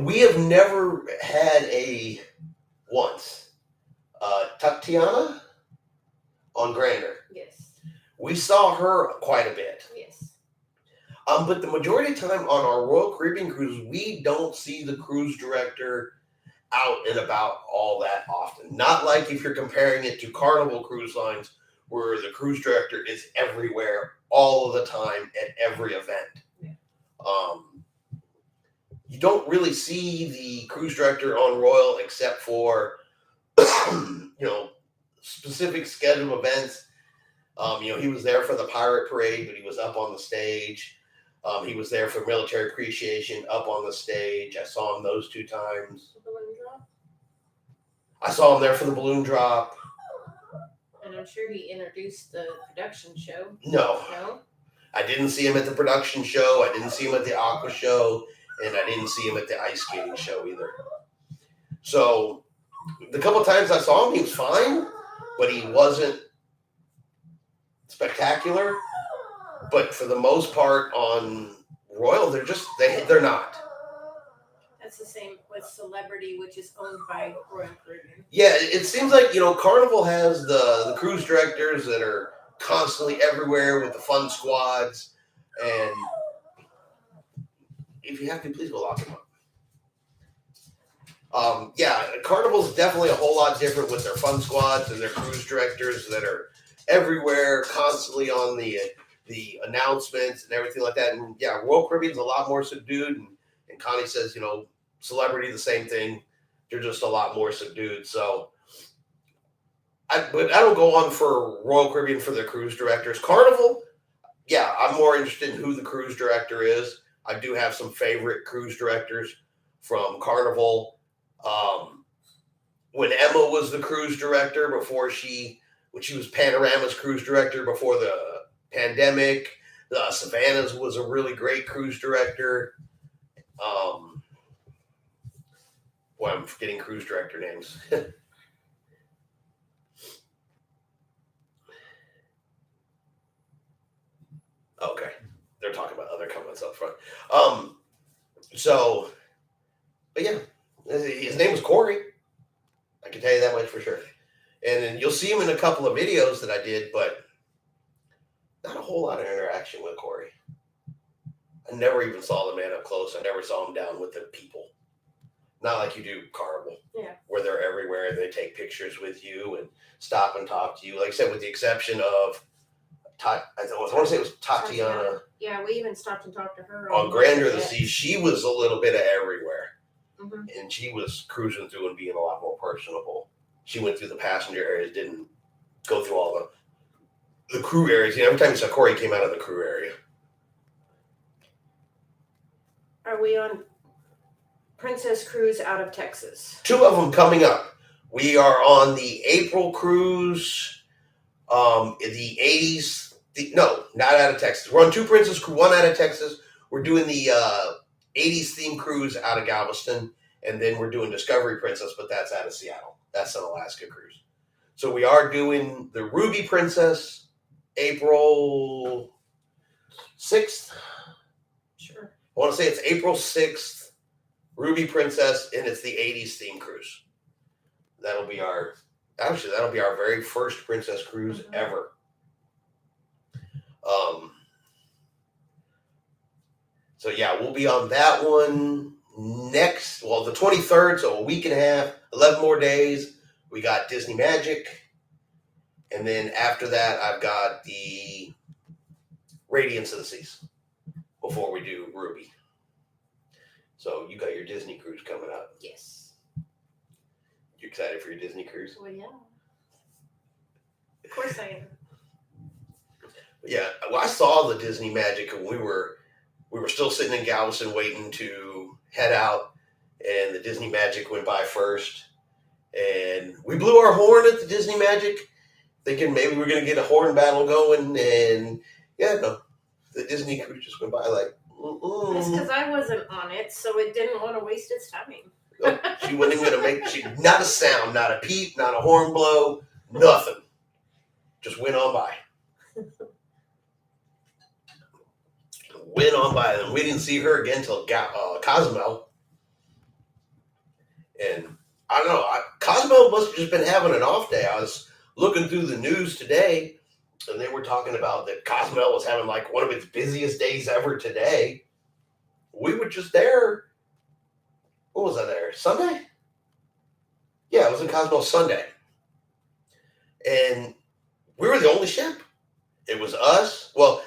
We have never had Tatiana on Grander. Yes. We saw her quite a bit. Yes. But the majority of the time on our Royal Caribbean cruise, we don't see the cruise director out and about all that often. Not like if you're comparing it to Carnival Cruise Lines, where the cruise director is everywhere all of the time at every event. Yeah. You don't really see the cruise director on Royal except for specific scheduled events. He was there for the pirate parade, but he was up on the stage. He was there for military appreciation, up on the stage. I saw him those 2 times. The balloon drop? I saw him there for the balloon drop. And I'm sure he introduced the production show. No. No? I didn't see him at the production show. I didn't see him at the aqua show. And I didn't see him at the ice skating show either. So the couple times I saw him, he was fine, but he wasn't spectacular. But for the most part on Royal, they're not. That's the same with Celebrity, which is owned by Royal Caribbean. Yeah, it seems like, Carnival has the cruise directors that are constantly everywhere with the fun squads. And if you have to, please go lock them up. Carnival's definitely a whole lot different with their fun squads and their cruise directors that are everywhere, constantly on the announcements and everything like that. And yeah, Royal Caribbean's a lot more subdued. And Connie says, Celebrity, the same thing. They're just a lot more subdued. So, but I don't go on for Royal Caribbean for their cruise directors. Carnival, yeah, I'm more interested in who the cruise director is. I do have some favorite cruise directors from Carnival. When Emma was the cruise director when she was Panorama's cruise director before the pandemic, Savannah's was a really great cruise director. I'm forgetting cruise director names. Okay, they're talking about other comments up front. So, but yeah, his name was Corey. I can tell you that much for sure. And then you'll see him in a couple of videos that I did, but not a whole lot of interaction with Corey. I never even saw the man up close. I never saw him down with the people. Not like you do Carnival, where they're everywhere and they take pictures with you and stop and talk to you. Like I said, with the exception of, I want to say it was Tatiana. Yeah, we even stopped and talked to her. On Grandeur of the Seas, she was a little bit of everywhere. Mm-hmm. And she was cruising through and being a lot more personable. She went through the passenger areas, didn't go through all the crew areas. You know, every time you saw Corey, he came out of the crew area. Are we on Princess Cruise out of Texas? 2 of them coming up. We are on the April cruise, the 80s. No, not out of Texas. We're on 2 Princess Cruise, 1 out of Texas. We're doing the 80s theme cruise out of Galveston, and then we're doing Discovery Princess, but that's out of Seattle. That's an Alaska cruise. So we are doing the Ruby Princess April 6th. Sure. I want to say it's April 6th, Ruby Princess, and it's the 80s theme cruise. That'll be our very first Princess cruise ever. So yeah, we'll be on that one the 23rd, so a week and a half, 11 more days. We got Disney Magic. And then after that, I've got the Radiance of the Seas before we do Ruby. So you got your Disney cruise coming up. Yes. You excited for your Disney cruise? Well, yeah. Of course I am. Yeah, well, I saw the Disney Magic when we were still sitting in Galveston waiting to head out, and the Disney Magic went by first, and we blew our horn at the Disney Magic, thinking maybe we're going to get a horn battle going, and the Disney cruise just went by like, That's because I wasn't on it, so it didn't want to waste its time. Nope, she wasn't even going to make, not a sound, not a peep, not a horn blow, nothing. Just went on by. Went on by them. We didn't see her again until Cozumel. And I don't know. Cozumel must have just been having an off day. I was looking through the news today, and they were talking about that Cozumel was having like one of its busiest days ever today. We were just there. What was I there? Sunday? Yeah, it was in Cozumel Sunday. And we were the only ship. It was us. Well,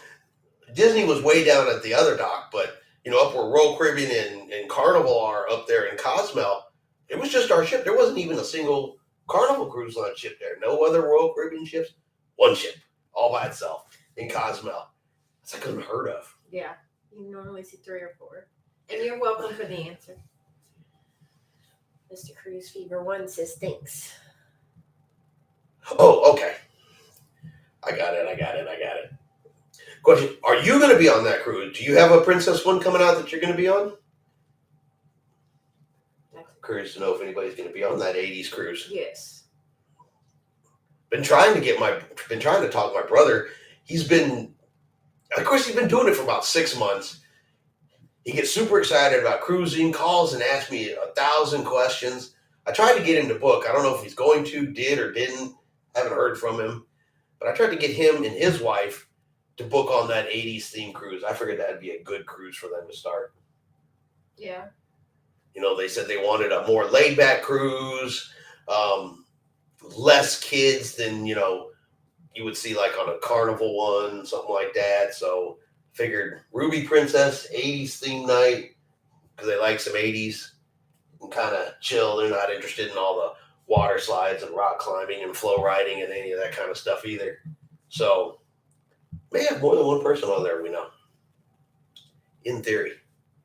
Disney was way down at the other dock, but, up where Royal Caribbean and Carnival are up there in Cozumel, it was just our ship. There wasn't even a single Carnival cruise line ship there. No other Royal Caribbean ships. One ship, all by itself in Cozumel. That's like unheard of. Yeah, you normally see 3 or 4. And you're welcome for the answer. Mr. Cruise Fever 1 says thanks. Oh, okay. I got it. Question, are you going to be on that cruise? Do you have a Princess one coming out that you're going to be on? Curious to know if anybody's going to be on that 80s cruise. Yes. Been trying to talk to my brother. He's been doing it for about 6 months. He gets super excited about cruising, calls and asks me 1,000 questions. I tried to get him to book. I don't know if he's going to, did or didn't. Haven't heard from him. But I tried to get him and his wife to book on that 80s theme cruise. I figured that'd be a good cruise for them to start. Yeah. They said they wanted a more laid-back cruise, less kids than, you would see like on a Carnival one, something like that. So figured Ruby Princess, 80s theme night, because they like some 80s and kind of chill. They're not interested in all the water slides and rock climbing and flow riding and any of that kind of stuff either. So may have more than one person on there, we know. In theory.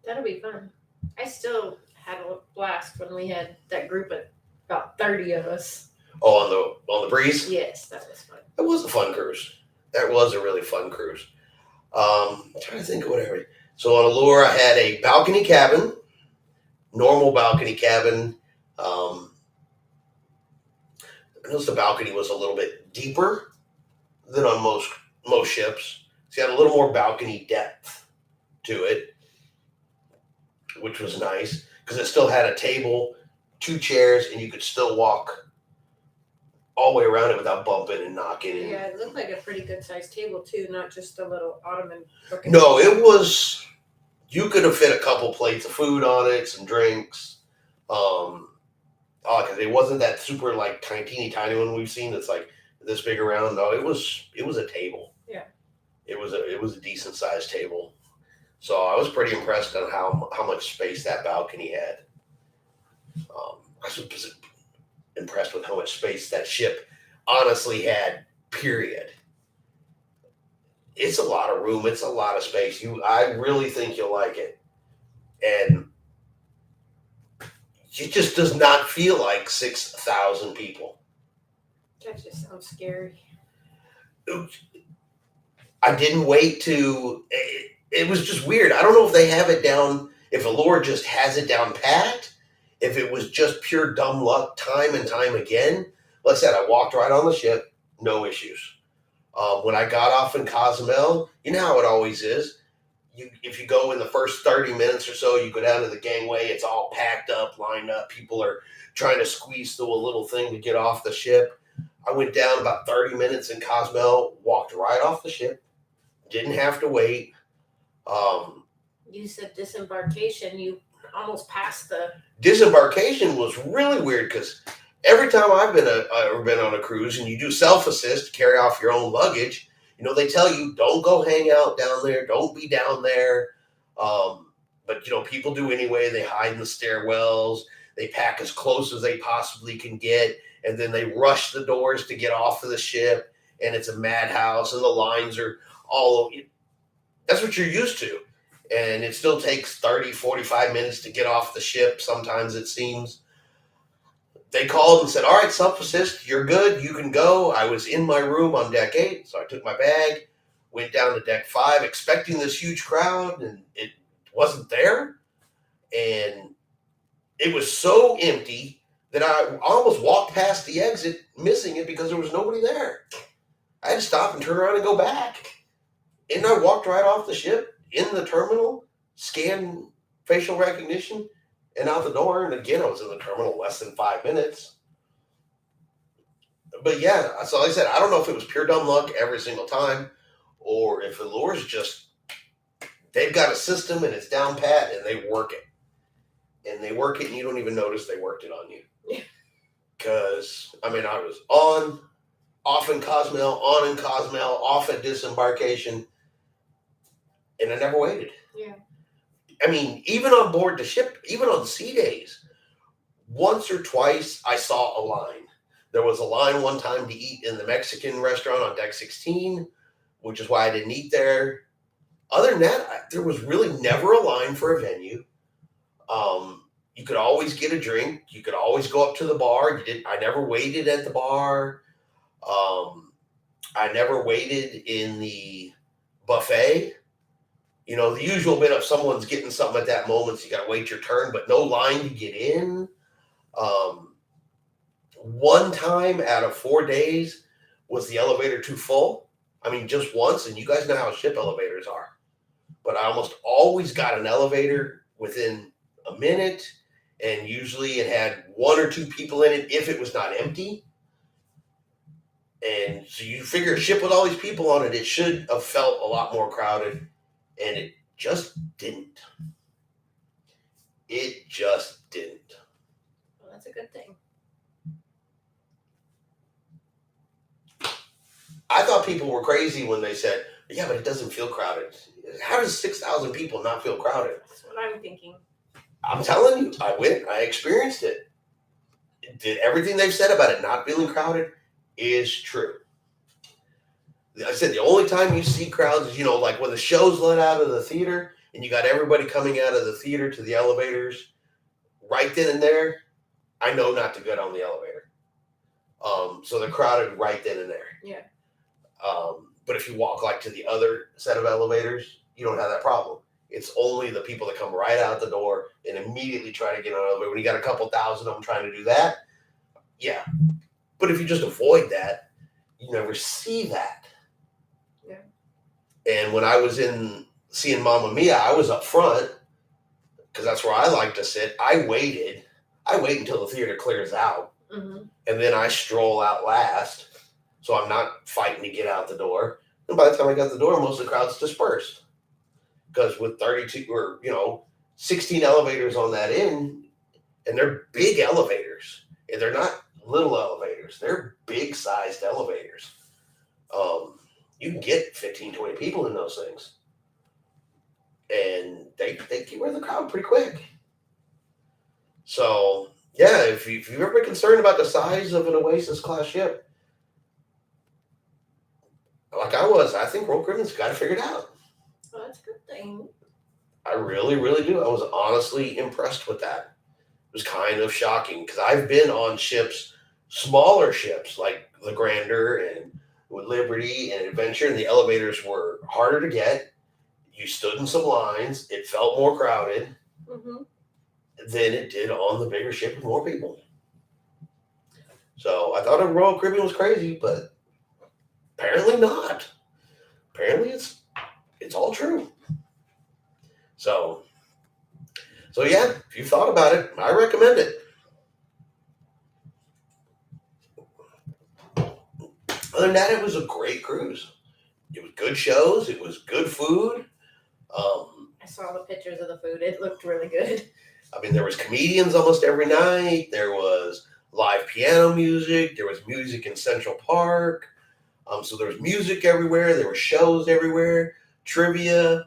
That'll be fun. I still had a blast when we had that group of about 30 of us. Oh, on the breeze? Yes, that was fun. That was a fun cruise. That was a really fun cruise. I'm trying to think of whatever. So on Allure, I had a balcony cabin, normal balcony cabin. I noticed the balcony was a little bit deeper than on most ships. So you had a little more balcony depth to it, which was nice because it still had a table, 2 chairs, and you could still walk all the way around it without bumping and knocking. And Yeah, it looked like a pretty good sized table too, not just a little ottoman looking. no, it was. You could have fit a couple plates of food on it, some drinks. Because it wasn't that super like teeny tiny one we've seen that's like this big around. No, it was a table. Yeah. It was a decent sized table. So I was pretty impressed on how much space that balcony had. I was impressed with how much space that ship honestly had, period. It's a lot of room. It's a lot of space. I really think you'll like it. And it just does not feel like 6,000 people. That just sounds scary. I didn't wait to. It was just weird. I don't know if they have it down, if Allure just has it down pat, if it was just pure dumb luck time and time again. Like I said, I walked right on the ship, no issues. When I got off in Cozumel, you know how it always is. If you go in the first 30 minutes or so, you go down to the gangway, it's all packed up, lined up. People are trying to squeeze through a little thing to get off the ship. I went down about 30 minutes in Cozumel, walked right off the ship, didn't have to wait. You said disembarkation, you almost passed the... Disembarkation was really weird because every time I've ever been on a cruise and you do self-assist, carry off your own luggage, they tell you don't go hang out down there, don't be down there. But people do anyway. They hide in the stairwells. They pack as close as they possibly can get, and then they rush the doors to get off of the ship, and it's a madhouse, and the lines are all. That's what you're used to, and it still takes 30, 45 minutes to get off the ship. Sometimes it seems. They called and said, all right, self-assist, you're good, you can go. I was in my room on deck 8, so I took my bag, went down to deck 5, expecting this huge crowd, and it wasn't there. And it was so empty that I almost walked past the exit, missing it because there was nobody there. I had to stop and turn around and go back. And I walked right off the ship, in the terminal, scanned facial recognition, and out the door, and again, I was in the terminal less than 5 minutes. But yeah, so like I said, I don't know if it was pure dumb luck every single time, or if Allure's just, they've got a system and it's down pat and they work it. And they work it and you don't even notice they worked it on you. Because, I was off in Cozumel, on in Cozumel, off at disembarkation, and I never waited. Yeah. Even on board the ship, even on sea days, once or twice I saw a line. There was a line one time to eat in the Mexican restaurant on deck 16, which is why I didn't eat there. Other than that, there was really never a line for a venue. You could always get a drink. You could always go up to the bar. I never waited at the bar. I never waited in the buffet. The usual bit of someone's getting something at that moment, so you got to wait your turn, but no line to get in. One time out of 4 days was the elevator too full. Just once, and you guys know how ship elevators are. But I almost always got an elevator within a minute, and usually it had 1 or 2 people in it if it was not empty. And so you figure a ship with all these people on it, it should have felt a lot more crowded. And it just didn't. It just didn't. Well, that's a good thing. I thought people were crazy when they said, yeah, but it doesn't feel crowded. How does 6,000 people not feel crowded? That's what I'm thinking. I'm telling you, I went, I experienced it. Everything they've said about it not feeling crowded is true. I said the only time you see crowds is, like when the show's let out of the theater and you got everybody coming out of the theater to the elevators right then and there, I know not to get on the elevator. So they're crowded right then and there. Yeah. But if you walk like to the other set of elevators, you don't have that problem. It's only the people that come right out the door and immediately try to get on an elevator. When you got a couple thousand of them trying to do that, yeah. But if you just avoid that, you never see that. Yeah. And when I was in seeing Mamma Mia, I was up front because that's where I like to sit. I waited. I wait until the theater clears out, Mm-hmm. and then I stroll out last, so I'm not fighting to get out the door. And by the time I got the door, most of the crowd's dispersed. Because with 32 or 16 elevators on that end, and they're big elevators, and they're not little elevators, they're big sized elevators. You can get 15, 20 people in those things, and they get rid of the crowd pretty quick. So yeah, if you've ever been concerned about the size of an Oasis class ship, like I was, I think Royal Caribbean's got it figured out. Well, that's a good thing. I really, really do. I was honestly impressed with that. It was kind of shocking because I've been on ships, smaller ships like the Grandeur and with Liberty and Adventure, and the elevators were harder to get. You stood in some lines. It felt more crowded Mm-hmm. than it did on the bigger ship with more people. So I thought a Royal Caribbean was crazy, but apparently not. Apparently it's all true. So yeah, if you thought about it, I recommend it. Other than that, it was a great cruise. It was good shows. It was good food. I saw the pictures of the food. It looked really good. I mean, there was comedians almost every night. There was live piano music. There was music in Central Park. So there was music everywhere. There were shows everywhere. Trivia.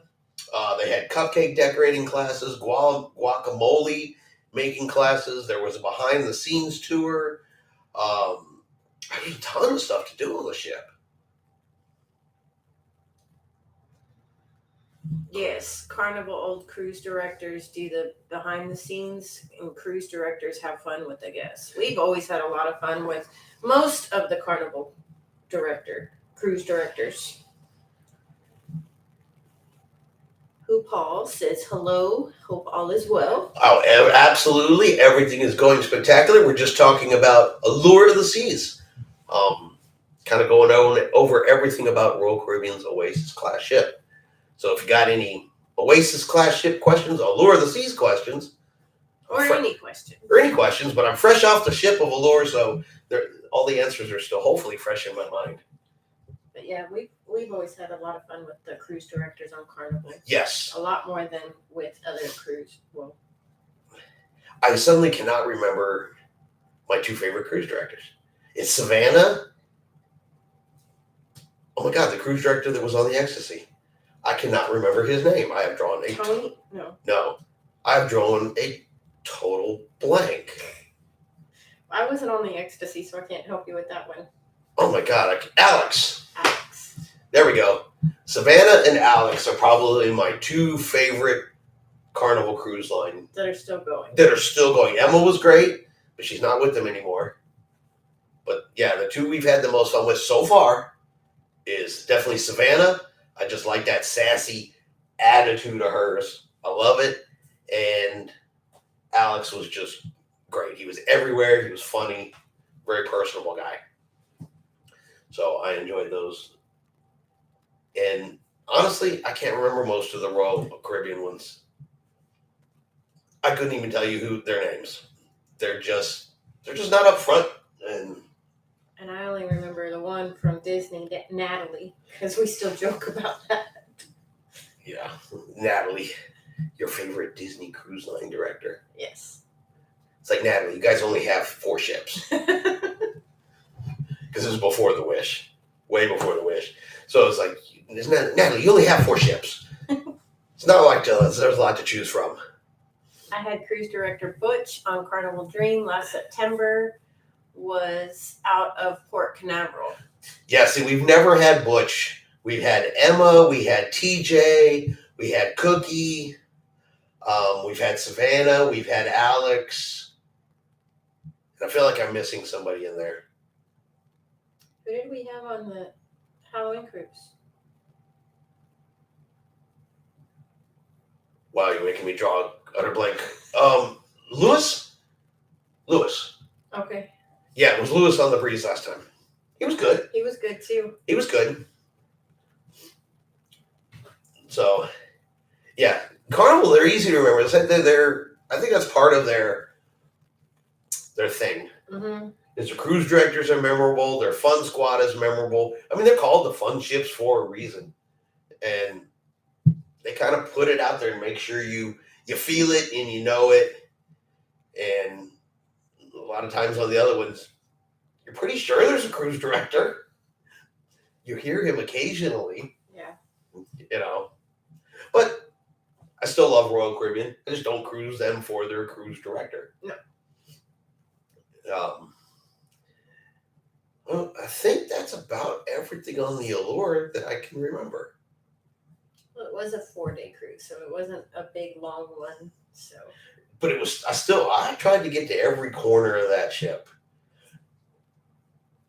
They had cupcake decorating classes, guacamole making classes. There was a behind the scenes tour. There's a ton of stuff to do on the ship. Yes, Carnival old cruise directors do the behind the scenes, and cruise directors have fun with the guests. We've always had a lot of fun with most of the Carnival cruise directors. Who Paul says hello, hope all is well. Oh, absolutely. Everything is going spectacular. We're just talking about Allure of the Seas. Kind of going over everything about Royal Caribbean's Oasis class ship. So if you got any Oasis class ship questions, Allure of the Seas questions, Or any questions. but I'm fresh off the ship of Allure, so all the answers are still hopefully fresh in my mind. But yeah, we've always had a lot of fun with the cruise directors on Carnival. Yes. A lot more than with other cruise. Well, I suddenly cannot remember my two favorite cruise directors. It's Savannah. Oh my God, the cruise director that was on the Ecstasy. I cannot remember his name. I have drawn a Tony? No. I've drawn a total blank. I wasn't on the Ecstasy, so I can't help you with that one. Oh my God, Alex. There we go. Savannah and Alex are probably my two favorite Carnival cruise line. That are still going. Emma was great, but she's not with them anymore. But yeah, the two we've had the most fun with so far is definitely Savannah. I just like that sassy attitude of hers. I love it. And Alex was just great. He was everywhere. He was funny. Very personable guy. So I enjoyed those. And honestly, I can't remember most of the Royal Caribbean ones. I couldn't even tell you who their names. They're just not up front. And I only remember the one from Disney, Natalie, because we still joke about that. Yeah, Natalie, your favorite Disney cruise line director. Yes. It's like, Natalie, you guys only have 4 ships. Because it was before the Wish. Way before the Wish. So it's like, Natalie, you only have 4 ships. It's not like there's a lot to choose from. I had cruise director Butch on Carnival Dream last September. Was out of Port Canaveral. Yeah, see, we've never had Butch. We've had Emma, we had TJ, we had Cookie, we've had Savannah, we've had Alex. I feel like I'm missing somebody in there. Who did we have on the Halloween cruise? Wow, you're making me draw an utter blank. Lewis? Okay. Yeah, it was Lewis on the Breeze last time. He was good. He was good too. He was good. So, Yeah, Carnival, they're easy to remember. I think that's part of their thing. Mm-hmm. Is the cruise directors are memorable. Their fun squad is memorable. I mean, they're called the fun ships for a reason, and they kind of put it out there and make sure you feel it and you know it. And a lot of times on the other ones, you're pretty sure there's a cruise director. You hear him occasionally, Yeah. you know. But I still love Royal Caribbean. I just don't cruise them for their cruise director. No. Well, I think that's about everything on the Allure that I can remember. Well, it was a 4-day cruise, so it wasn't a big long one. So. But it was. I tried to get to every corner of that ship.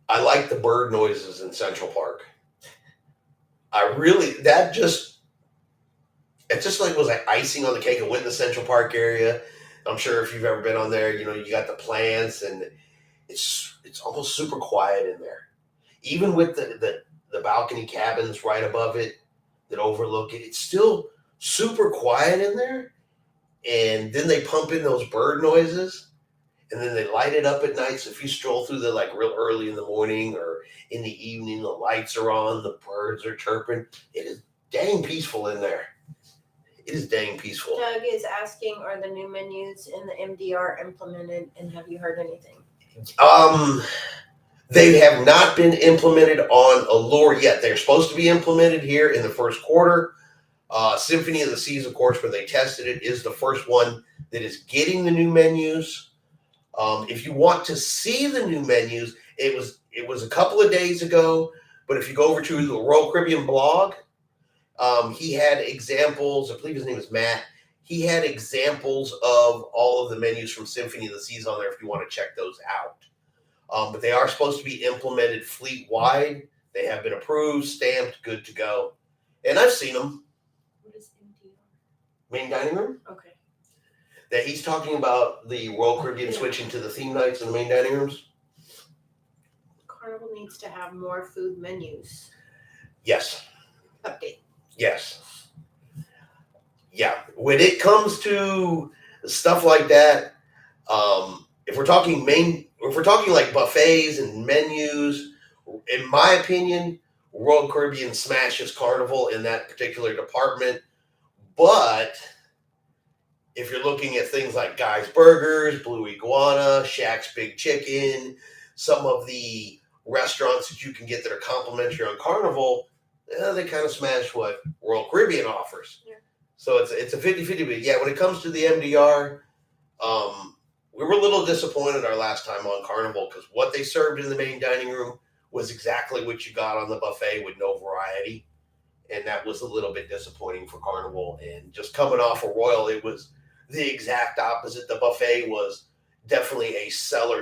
I like the bird noises in Central Park. It's just like was like icing on the cake. I went in the Central Park area. I'm sure if you've ever been on there, you got the plants and it's almost super quiet in there. Even with the balcony cabins right above it that overlook it, it's still super quiet in there. And then they pump in those bird noises and then they light it up at night. So if you stroll through there like real early in the morning or in the evening, the lights are on, the birds are chirping. It is dang peaceful in there. It is dang peaceful. Doug is asking, are the new menus in the MDR implemented, and have you heard anything? They have not been implemented on Allure yet. They're supposed to be implemented here in the first quarter. Symphony of the Seas, of course, where they tested it, is the first one that is getting the new menus. If you want to see the new menus, it was a couple of days ago. But if you go over to the Royal Caribbean blog, he had examples. I believe his name is Matt. He had examples of all of the menus from Symphony of the Seas on there if you want to check those out. But they are supposed to be implemented fleet-wide. They have been approved, stamped, good to go. And I've seen them. What is MDR? Main dining room? Okay. That he's talking about the Royal Caribbean switching to the theme nights in the main dining rooms? Carnival needs to have more food menus. Yes. Update. Yes. Yeah. When it comes to stuff like that, if we're talking like buffets and menus, in my opinion, Royal Caribbean smashes Carnival in that particular department. But if you're looking at things like Guy's Burgers, Blue Iguana, Shaq's Big Chicken, some of the restaurants that you can get that are complimentary on Carnival, they kind of smash what Royal Caribbean offers. Yeah. So it's a 50-50. But yeah, when it comes to the MDR, we were a little disappointed our last time on Carnival because what they served in the main dining room was exactly what you got on the buffet with no variety. And that was a little bit disappointing for Carnival. And just coming off of Royal, it was the exact opposite. The buffet was definitely a stellar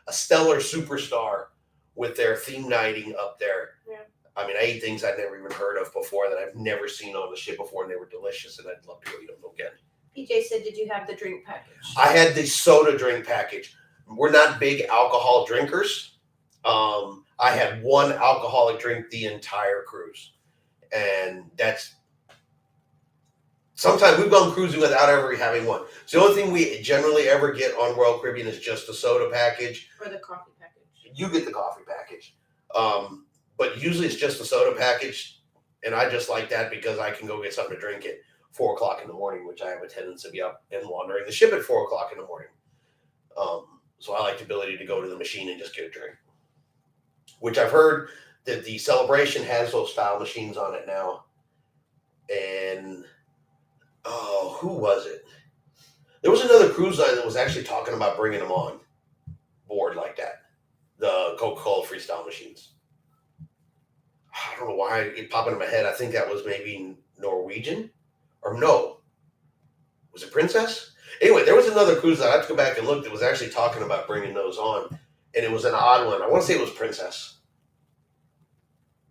superstar with their theme nighting up there. Yeah. I mean, I ate things I'd never even heard of before that I've never seen on the ship before, and they were delicious, and I'd love to go eat them again. PJ said, did you have the drink package? I had the soda drink package. We're not big alcohol drinkers. I had one alcoholic drink the entire cruise. And that's sometimes we've gone cruising without ever having one. So the only thing we generally ever get on Royal Caribbean is just the soda package. Or the coffee package. You get the coffee package. But usually it's just the soda package. And I just like that because I can go get something to drink at 4 o'clock in the morning, which I have a tendency to be up and wandering the ship at 4 o'clock in the morning. So I like the ability to go to the machine and just get a drink. Which I've heard that the Celebration has those style machines on it now. And, who was it? There was another cruise line that was actually talking about bringing them on board like that. The Coca-Cola Freestyle machines. I don't know why it popped into my head. I think that was maybe Norwegian. Or no. Was it Princess? Anyway, there was another cruise line. I have to go back and look that was actually talking about bringing those on. And it was an odd one. I want to say it was Princess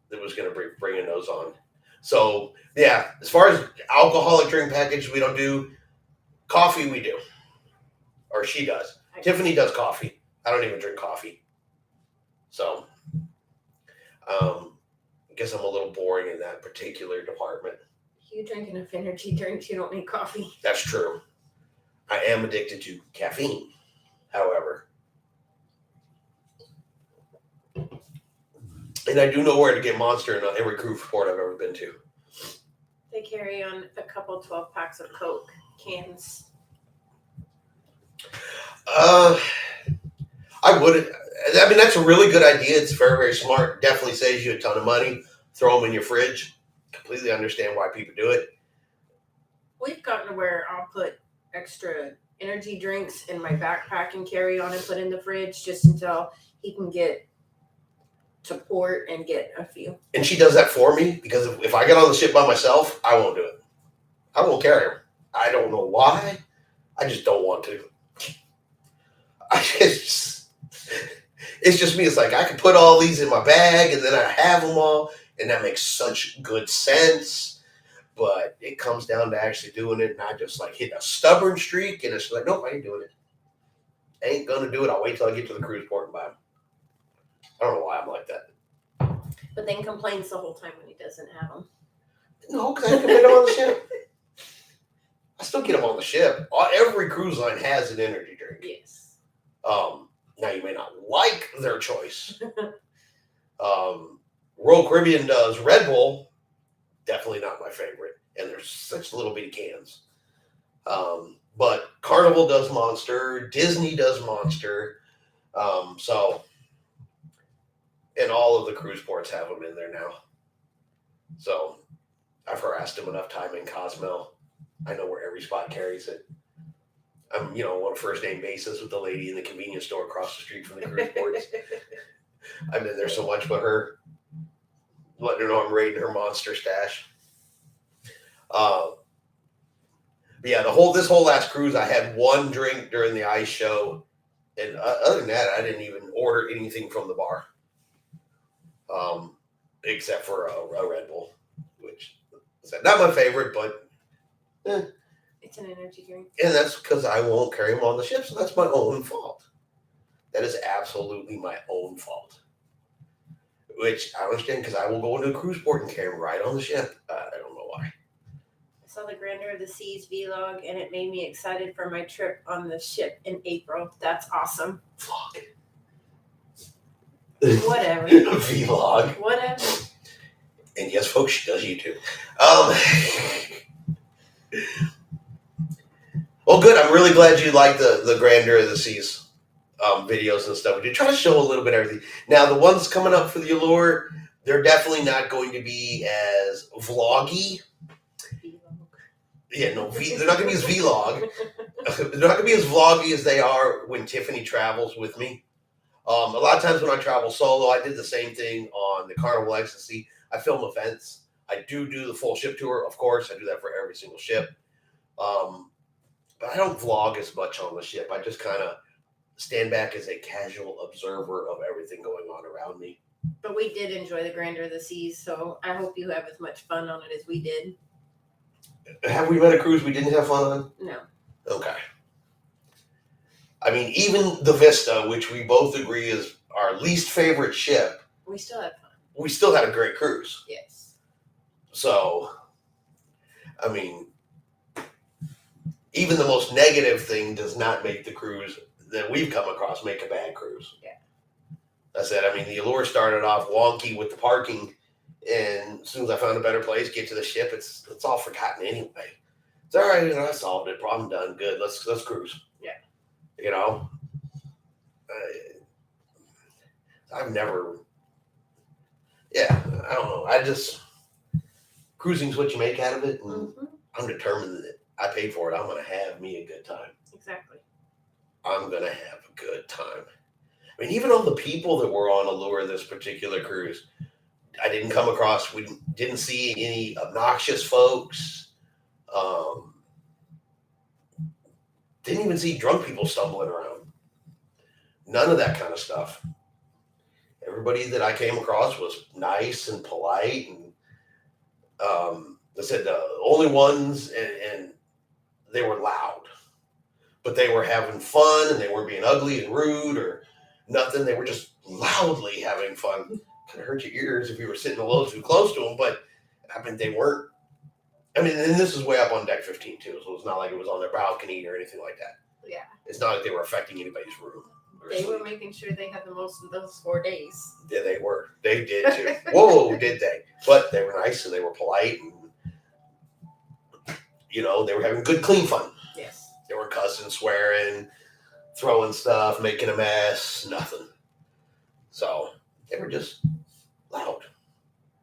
that was going to bring those on. So, yeah, as far as alcoholic drink package, we don't do. Coffee, we do. Or she does. Tiffany does coffee. I don't even drink coffee. So, I guess I'm a little boring in that particular department. You drink enough energy drinks, you don't need coffee. That's true. I am addicted to caffeine, however. And I do know where to get Monster in every cruise port I've ever been to. They carry on a couple 12 packs of Coke cans. I wouldn't. I mean, that's a really good idea. It's very, very smart. Definitely saves you a ton of money. Throw them in your fridge. Completely understand why people do it. We've gotten to where I'll put extra energy drinks in my backpack and carry on and put in the fridge just until he can get to port and get a few. And she does that for me because if I get on the ship by myself, I won't do it. I won't carry them. I don't know why. I just don't want to. It's just me. It's like I can put all these in my bag and then I have them all, and that makes such good sense. But it comes down to actually doing it, and I just like hit a stubborn streak, and it's like, nope, I ain't doing it. I ain't gonna do it. I'll wait till I get to the cruise port and buy them. I don't know why I'm like that. But then complains the whole time when he doesn't have them. No, because I can get them on the ship. I still get them on the ship. Every cruise line has an energy drink. Yes. Now you may not like their choice. Royal Caribbean does Red Bull. Definitely not my favorite. And there's such little bitty cans. But Carnival does Monster. Disney does Monster. And all of the cruise ports have them in there now. So I've harassed them enough time in Cozumel. I know where every spot carries it. I'm, on a first name basis with the lady in the convenience store across the street from the cruise ports. I'm in there so much with her, letting her know I'm raiding her Monster stash. But yeah, this whole last cruise, I had one drink during the ice show, and other than that, I didn't even order anything from the bar, except for a Red Bull, which is not my favorite, but it's an energy drink. And that's because I won't carry them on the ship, so that's my own fault. That is absolutely my own fault. Which I understand because I will go into a cruise port and carry them right on the ship. I don't know why. I saw the Grandeur of the Seas vlog, and it made me excited for my trip on the ship in April. That's awesome. Vlog. Whatever. Vlog. Whatever. And yes, folks, she does YouTube. Well, good. I'm really glad you like the Grandeur of the Seas videos and stuff. We do try to show a little bit of everything. Now, the ones coming up for the Allure, they're definitely not going to be as vloggy. Yeah, no, they're not going to be as vlog. They're not going to be as vloggy as they are when Tiffany travels with me. A lot of times when I travel solo, I did the same thing on the Carnival Ecstasy. I film events. I do the full ship tour, of course. I do that for every single ship. But I don't vlog as much on the ship. I just kind of stand back as a casual observer of everything going on around me. But we did enjoy the Grandeur of the Seas, so I hope you have as much fun on it as we did. Have we met a cruise we didn't have fun on? No. Okay. I mean, even the Vista, which we both agree is our least favorite ship, we still had fun. We still had a great cruise. Yes. So, I mean, even the most negative thing does not make the cruise that we've come across make a bad cruise. Yeah. I said, I mean, the Allure started off wonky with the parking, and as soon as I found a better place, get to the ship, it's all forgotten anyway. It's all right, I solved it. Problem done. Good. Let's cruise. Yeah. I've never. Yeah, I don't know. Cruising's what you make out of it, and I'm determined that I paid for it. I'm going to have me a good time. Exactly. I'm going to have a good time. I mean, even all the people that were on Allure this particular cruise, I didn't come across, we didn't see any obnoxious folks. Didn't even see drunk people stumbling around. None of that kind of stuff. Everybody that I came across was nice and polite, and I said the only ones, and they were loud, but they were having fun, and they weren't being ugly and rude or nothing. They were just loudly having fun. Could hurt your ears if you were sitting a little too close to them, but I mean, they weren't I mean, and this is way up on deck 15 too, so it's not like it was on their balcony or anything like that. Yeah. It's not like they were affecting anybody's room. They were making sure they had the most of those 4 days. Yeah, they were. They did too. Whoa, did they? But they were nice and they were polite and, they were having good, clean fun. Yes. They were cussing, swearing, throwing stuff, making a mess, nothing. So they were just loud.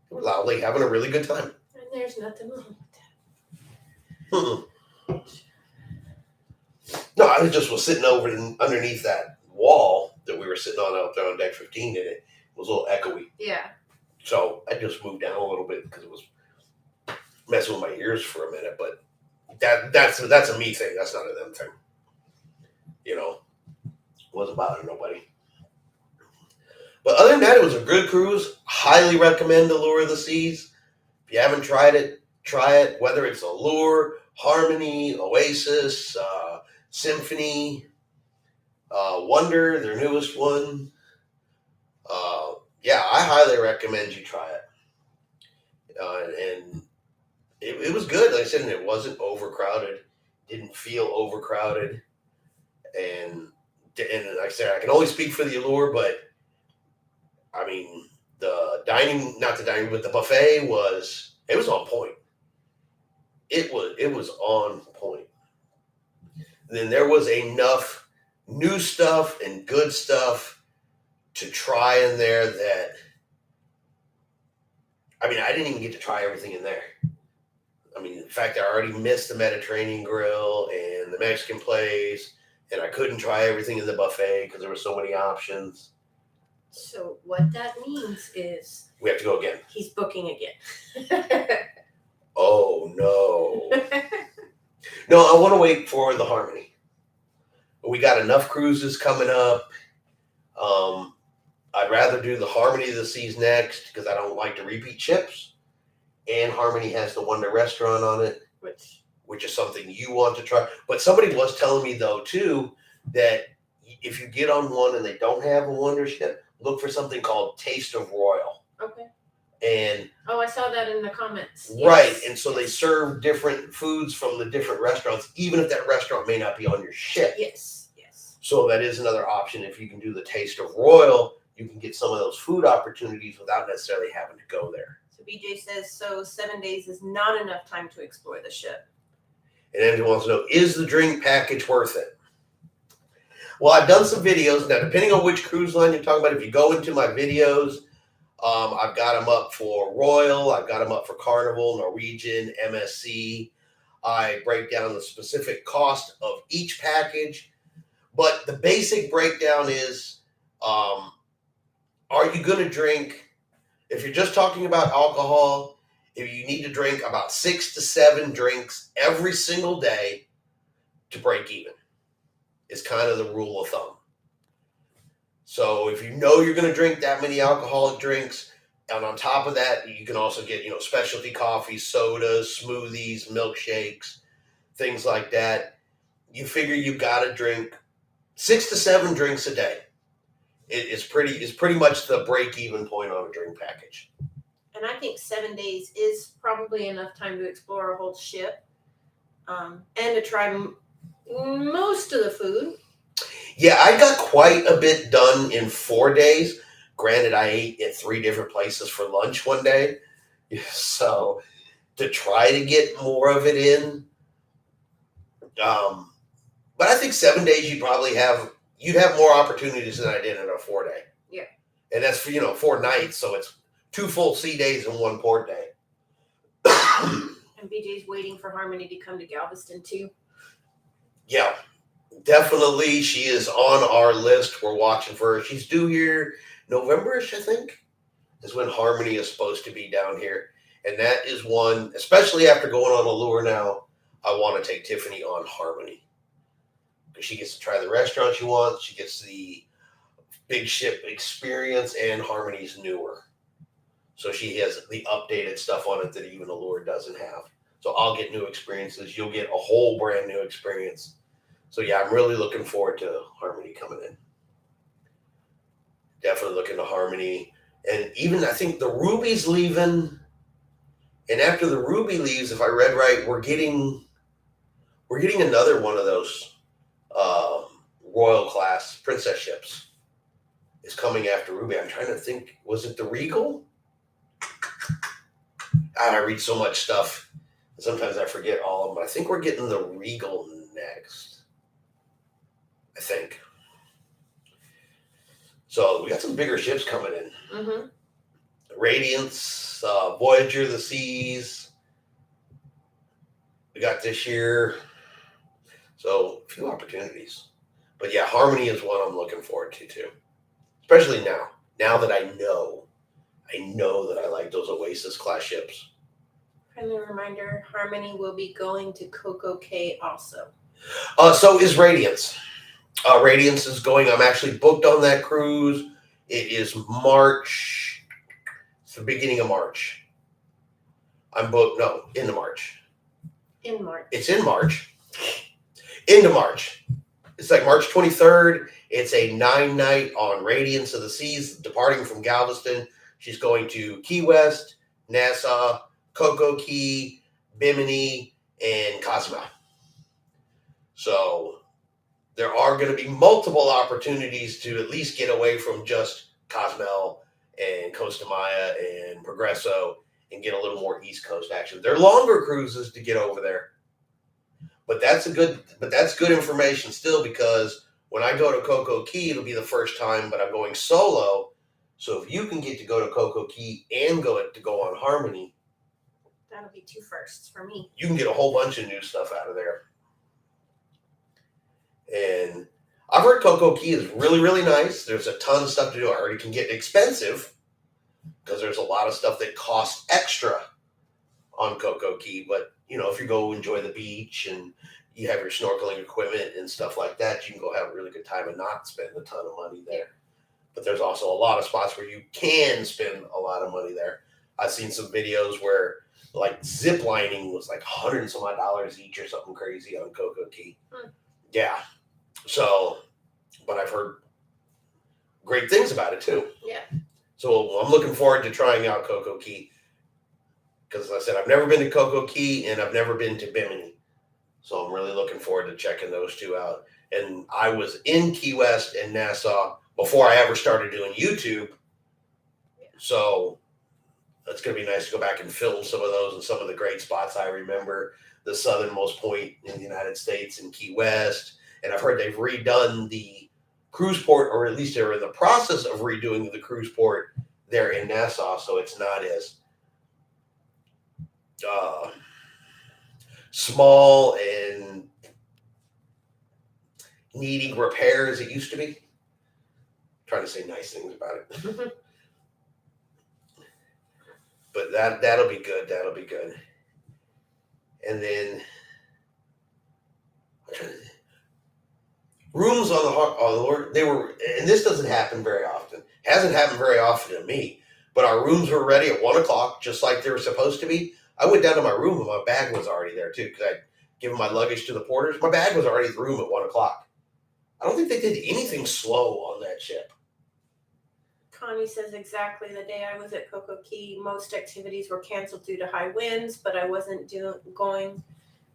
They were loudly having a really good time. And there's nothing wrong with that. No, I was sitting underneath that wall that we were sitting on out there on deck 15, and it was a little echoey. Yeah. So I just moved down a little bit because it was messing with my ears for a minute. But that's a me thing. That's not a them thing. Wasn't bothering nobody. But other than that, it was a good cruise. Highly recommend Allure of the Seas. If you haven't tried it, try it. Whether it's Allure, Harmony, Oasis, Symphony, Wonder, their newest one. Yeah, I highly recommend you try it. And it was good. Like I said, and it wasn't overcrowded. Didn't feel overcrowded. And like I said, I can only speak for the Allure, but I mean, the buffet was on point. It was on point. And then there was enough new stuff and good stuff to try in there that, I mean, I didn't even get to try everything in there. I mean, in fact, I already missed the Mediterranean grill and the Mexican place, and I couldn't try everything in the buffet because there were so many options. So what that means is we have to go again. He's booking again. Oh no. No, I want to wait for the Harmony. We got enough cruises coming up. I'd rather do the Harmony of the Seas next because I don't like to repeat ships. And Harmony has the Wonder restaurant on it, which is something you want to try. But somebody was telling me though too that if you get on one and they don't have a Wonder ship, look for something called Taste of Royal. Okay. And I saw that in the comments. Right. Yes. And so they serve different foods from the different restaurants, even if that restaurant may not be on your ship. Yes. So that is another option. If you can do the Taste of Royal, you can get some of those food opportunities without necessarily having to go there. So BJ says, 7 days is not enough time to explore the ship. And anyone wants to know, is the drink package worth it? Well, I've done some videos. Now, depending on which cruise line you're talking about, if you go into my videos, I've got them up for Royal. I've got them up for Carnival, Norwegian, MSC. I break down the specific cost of each package. But the basic breakdown is, are you going to drink, if you're just talking about alcohol, if you need to drink about 6 to 7 drinks every single day to break even, is kind of the rule of thumb. So if you know you're going to drink that many alcoholic drinks, and on top of that, you can also get, specialty coffees, sodas, smoothies, milkshakes, things like that. You figure you've got to drink 6 to 7 drinks a day. It's pretty much the break-even point on a drink package. And I think 7 days is probably enough time to explore a whole ship, and to try most of the food. Yeah, I got quite a bit done in 4 days. Granted, I ate at 3 different places for lunch one day. So to try to get more of it in. But I think 7 days you'd have more opportunities than I did in a 4 day. Yeah. And that's for, 4 nights. So it's 2 full sea days and 1 port day. And BJ's waiting for Harmony to come to Galveston too. Yeah, definitely. She is on our list. We're watching for her. She's due here November-ish, I think, is when Harmony is supposed to be down here. And that is one, especially after going on Allure now, I want to take Tiffany on Harmony. Because she gets to try the restaurant she wants. She gets the big ship experience, and Harmony's newer. So she has the updated stuff on it that even Allure doesn't have. So I'll get new experiences. You'll get a whole brand new experience. So yeah, I'm really looking forward to Harmony coming in. Definitely looking to Harmony. And even I think the Ruby's leaving And after the Ruby leaves, if I read right, we're getting another one of those Royal class princess ships is coming after Ruby. I'm trying to think, was it the Regal? God, I read so much stuff. Sometimes I forget all of them. I think we're getting the Regal next. I think. So we got some bigger ships coming in. Mm-hmm. Radiance, Voyager of the Seas. We got this year. So a few opportunities. But yeah, Harmony is one I'm looking forward to too. Especially now. Now that I know that I like those Oasis class ships. Friendly reminder, Harmony will be going to Coco Cay also. So is Radiance. Radiance is going. I'm actually booked on that cruise. It is March. It's the beginning of March. I'm booked. No, into March. In March. It's in March. Into March. It's like March 23rd. It's a 9-night on Radiance of the Seas, departing from Galveston. She's going to Key West, Nassau, Coco Cay, Bimini, and Cozumel. So there are going to be multiple opportunities to at least get away from just Cozumel and Costa Maya and Progresso and get a little more East Coast action. They're longer cruises to get over there. But that's good information still, because when I go to Coco Cay, it'll be the first time, but I'm going solo. So if you can get to go to Coco Cay and go on Harmony, that'll be 2 firsts for me. You can get a whole bunch of new stuff out of there. And I've heard Coco Cay is really, really nice. There's a ton of stuff to do. I already can get expensive because there's a lot of stuff that costs extra on Coco Cay. But, if you go enjoy the beach and you have your snorkeling equipment and stuff like that, you can go have a really good time and not spend a ton of money there. But there's also a lot of spots where you can spend a lot of money there. I've seen some videos where like zip lining was like $100 and some odd each or something crazy on Coco Cay. Yeah. So, but I've heard great things about it too. Yeah. So I'm looking forward to trying out Coco Cay. Because as I said, I've never been to Coco Cay and I've never been to Bimini. So I'm really looking forward to checking those two out. And I was in Key West and Nassau before I ever started doing YouTube. So it's going to be nice to go back and film some of those and some of the great spots I remember. The southernmost point in the United States in Key West. And I've heard they've redone the cruise port, or at least they're in the process of redoing the cruise port there in Nassau. So it's not as small and needing repair as it used to be. I'm trying to say nice things about it. But that'll be good. That'll be good. And then rooms on the Lord, they were, and this doesn't happen very often. Hasn't happened very often to me. But our rooms were ready at 1:00, just like they were supposed to be. I went down to my room and my bag was already there too, because I'd given my luggage to the porters. My bag was already at the room at 1:00. I don't think they did anything slow on that ship. Connie says exactly the day I was at Coco Cay, most activities were canceled due to high winds, but I wasn't going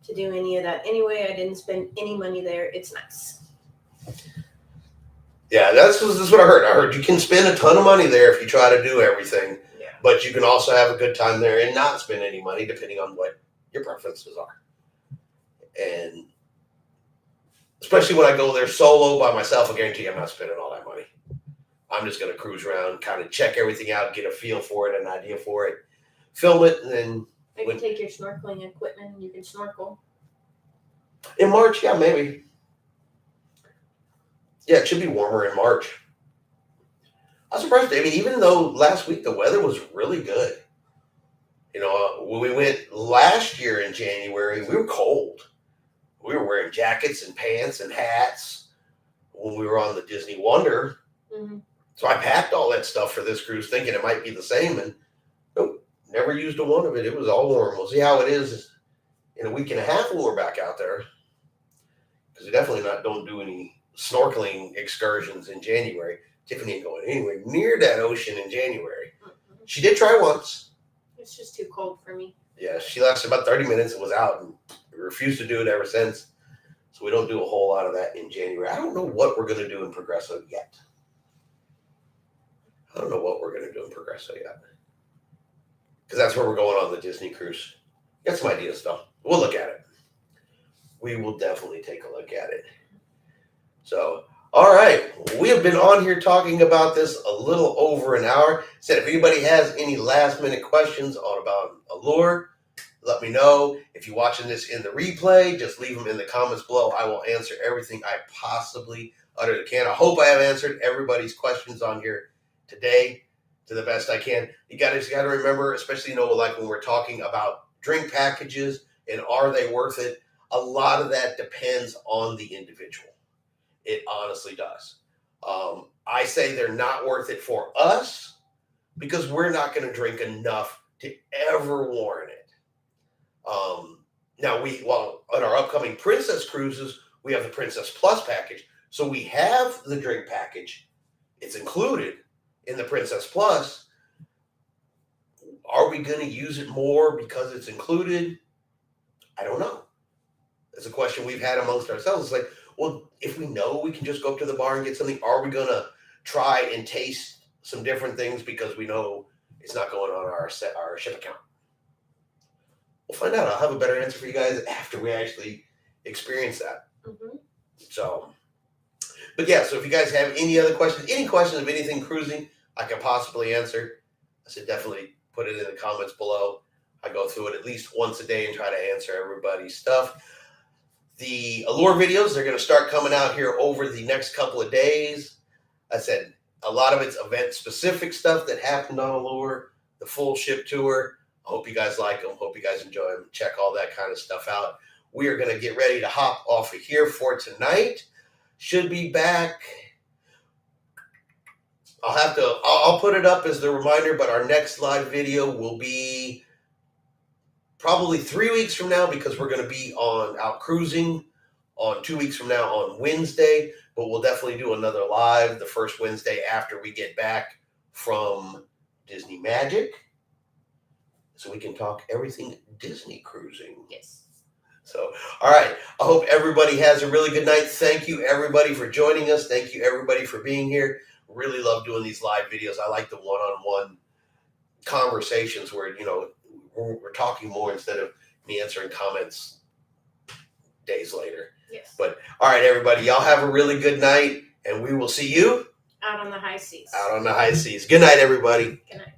to do any of that anyway. I didn't spend any money there. It's nice. Yeah, this is what I heard. I heard you can spend a ton of money there if you try to do everything. Yeah. But you can also have a good time there and not spend any money, depending on what your preferences are. And especially when I go there solo by myself, I guarantee I'm not spending all that money. I'm just going to cruise around, kind of check everything out, get a feel for it, an idea for it, film it, and then maybe take your snorkeling equipment and you can snorkel. In March, yeah, maybe. Yeah, it should be warmer in March. I was surprised. I mean, even though last week the weather was really good. When we went last year in January, we were cold. We were wearing jackets and pants and hats when we were on the Disney Wonder. Mm-hmm. So I packed all that stuff for this cruise thinking it might be the same, and nope, never used a one of it. It was all warm. We'll see how it is in a week and a half when we're back out there. Because we definitely don't do any snorkeling excursions in January. Tiffany ain't going anywhere near that ocean in January. Mm-hmm. She did try once. It's just too cold for me. Yeah, she lasted about 30 minutes and was out and refused to do it ever since. So we don't do a whole lot of that in January. I don't know what we're going to do in Progresso yet. Because that's where we're going on the Disney cruise. Got some ideas, though. We'll look at it. We will definitely take a look at it. So, all right. We have been on here talking about this a little over an hour. Said if anybody has any last minute questions about Allure, let me know. If you're watching this in the replay, just leave them in the comments below. I will answer everything I possibly utterly can. I hope I have answered everybody's questions on here today to the best I can. You guys got to remember, especially like when we're talking about drink packages and are they worth it, a lot of that depends on the individual. It honestly does. I say they're not worth it for us because we're not going to drink enough to ever warrant it. Now on our upcoming Princess cruises, we have the Princess Plus package. So we have the drink package. It's included in the Princess Plus. Are we going to use it more because it's included? I don't know. It's a question we've had amongst ourselves. It's like, well, if we know we can just go up to the bar and get something, are we going to try and taste some different things because we know it's not going on our ship account? We'll find out. I'll have a better answer for you guys after we actually experience that. Mm-hmm. So, but yeah, so if you guys have any other questions, of anything cruising I can possibly answer, I said definitely put it in the comments below. I go through it at least once a day and try to answer everybody's stuff. The Allure videos, they're going to start coming out here over the next couple of days. I said a lot of it's event-specific stuff that happened on Allure, the full ship tour. I hope you guys like them. Hope you guys enjoy them. Check all that kind of stuff out. We are going to get ready to hop off of here for tonight. Should be back. I'll put it up as the reminder, but our next live video will be probably 3 weeks from now because we're going to be out cruising on 2 weeks from now on Wednesday. But we'll definitely do another live the first Wednesday after we get back from Disney Magic, so we can talk everything Disney cruising. Yes. So, all right. I hope everybody has a really good night. Thank you, everybody, for joining us. Thank you, everybody, for being here. Really love doing these live videos. I like the one-on-one conversations where, we're talking more instead of me answering comments days later. Yes. But, all right, everybody, y'all have a really good night, and we will see you out on the high seas. Good night, everybody. Good night.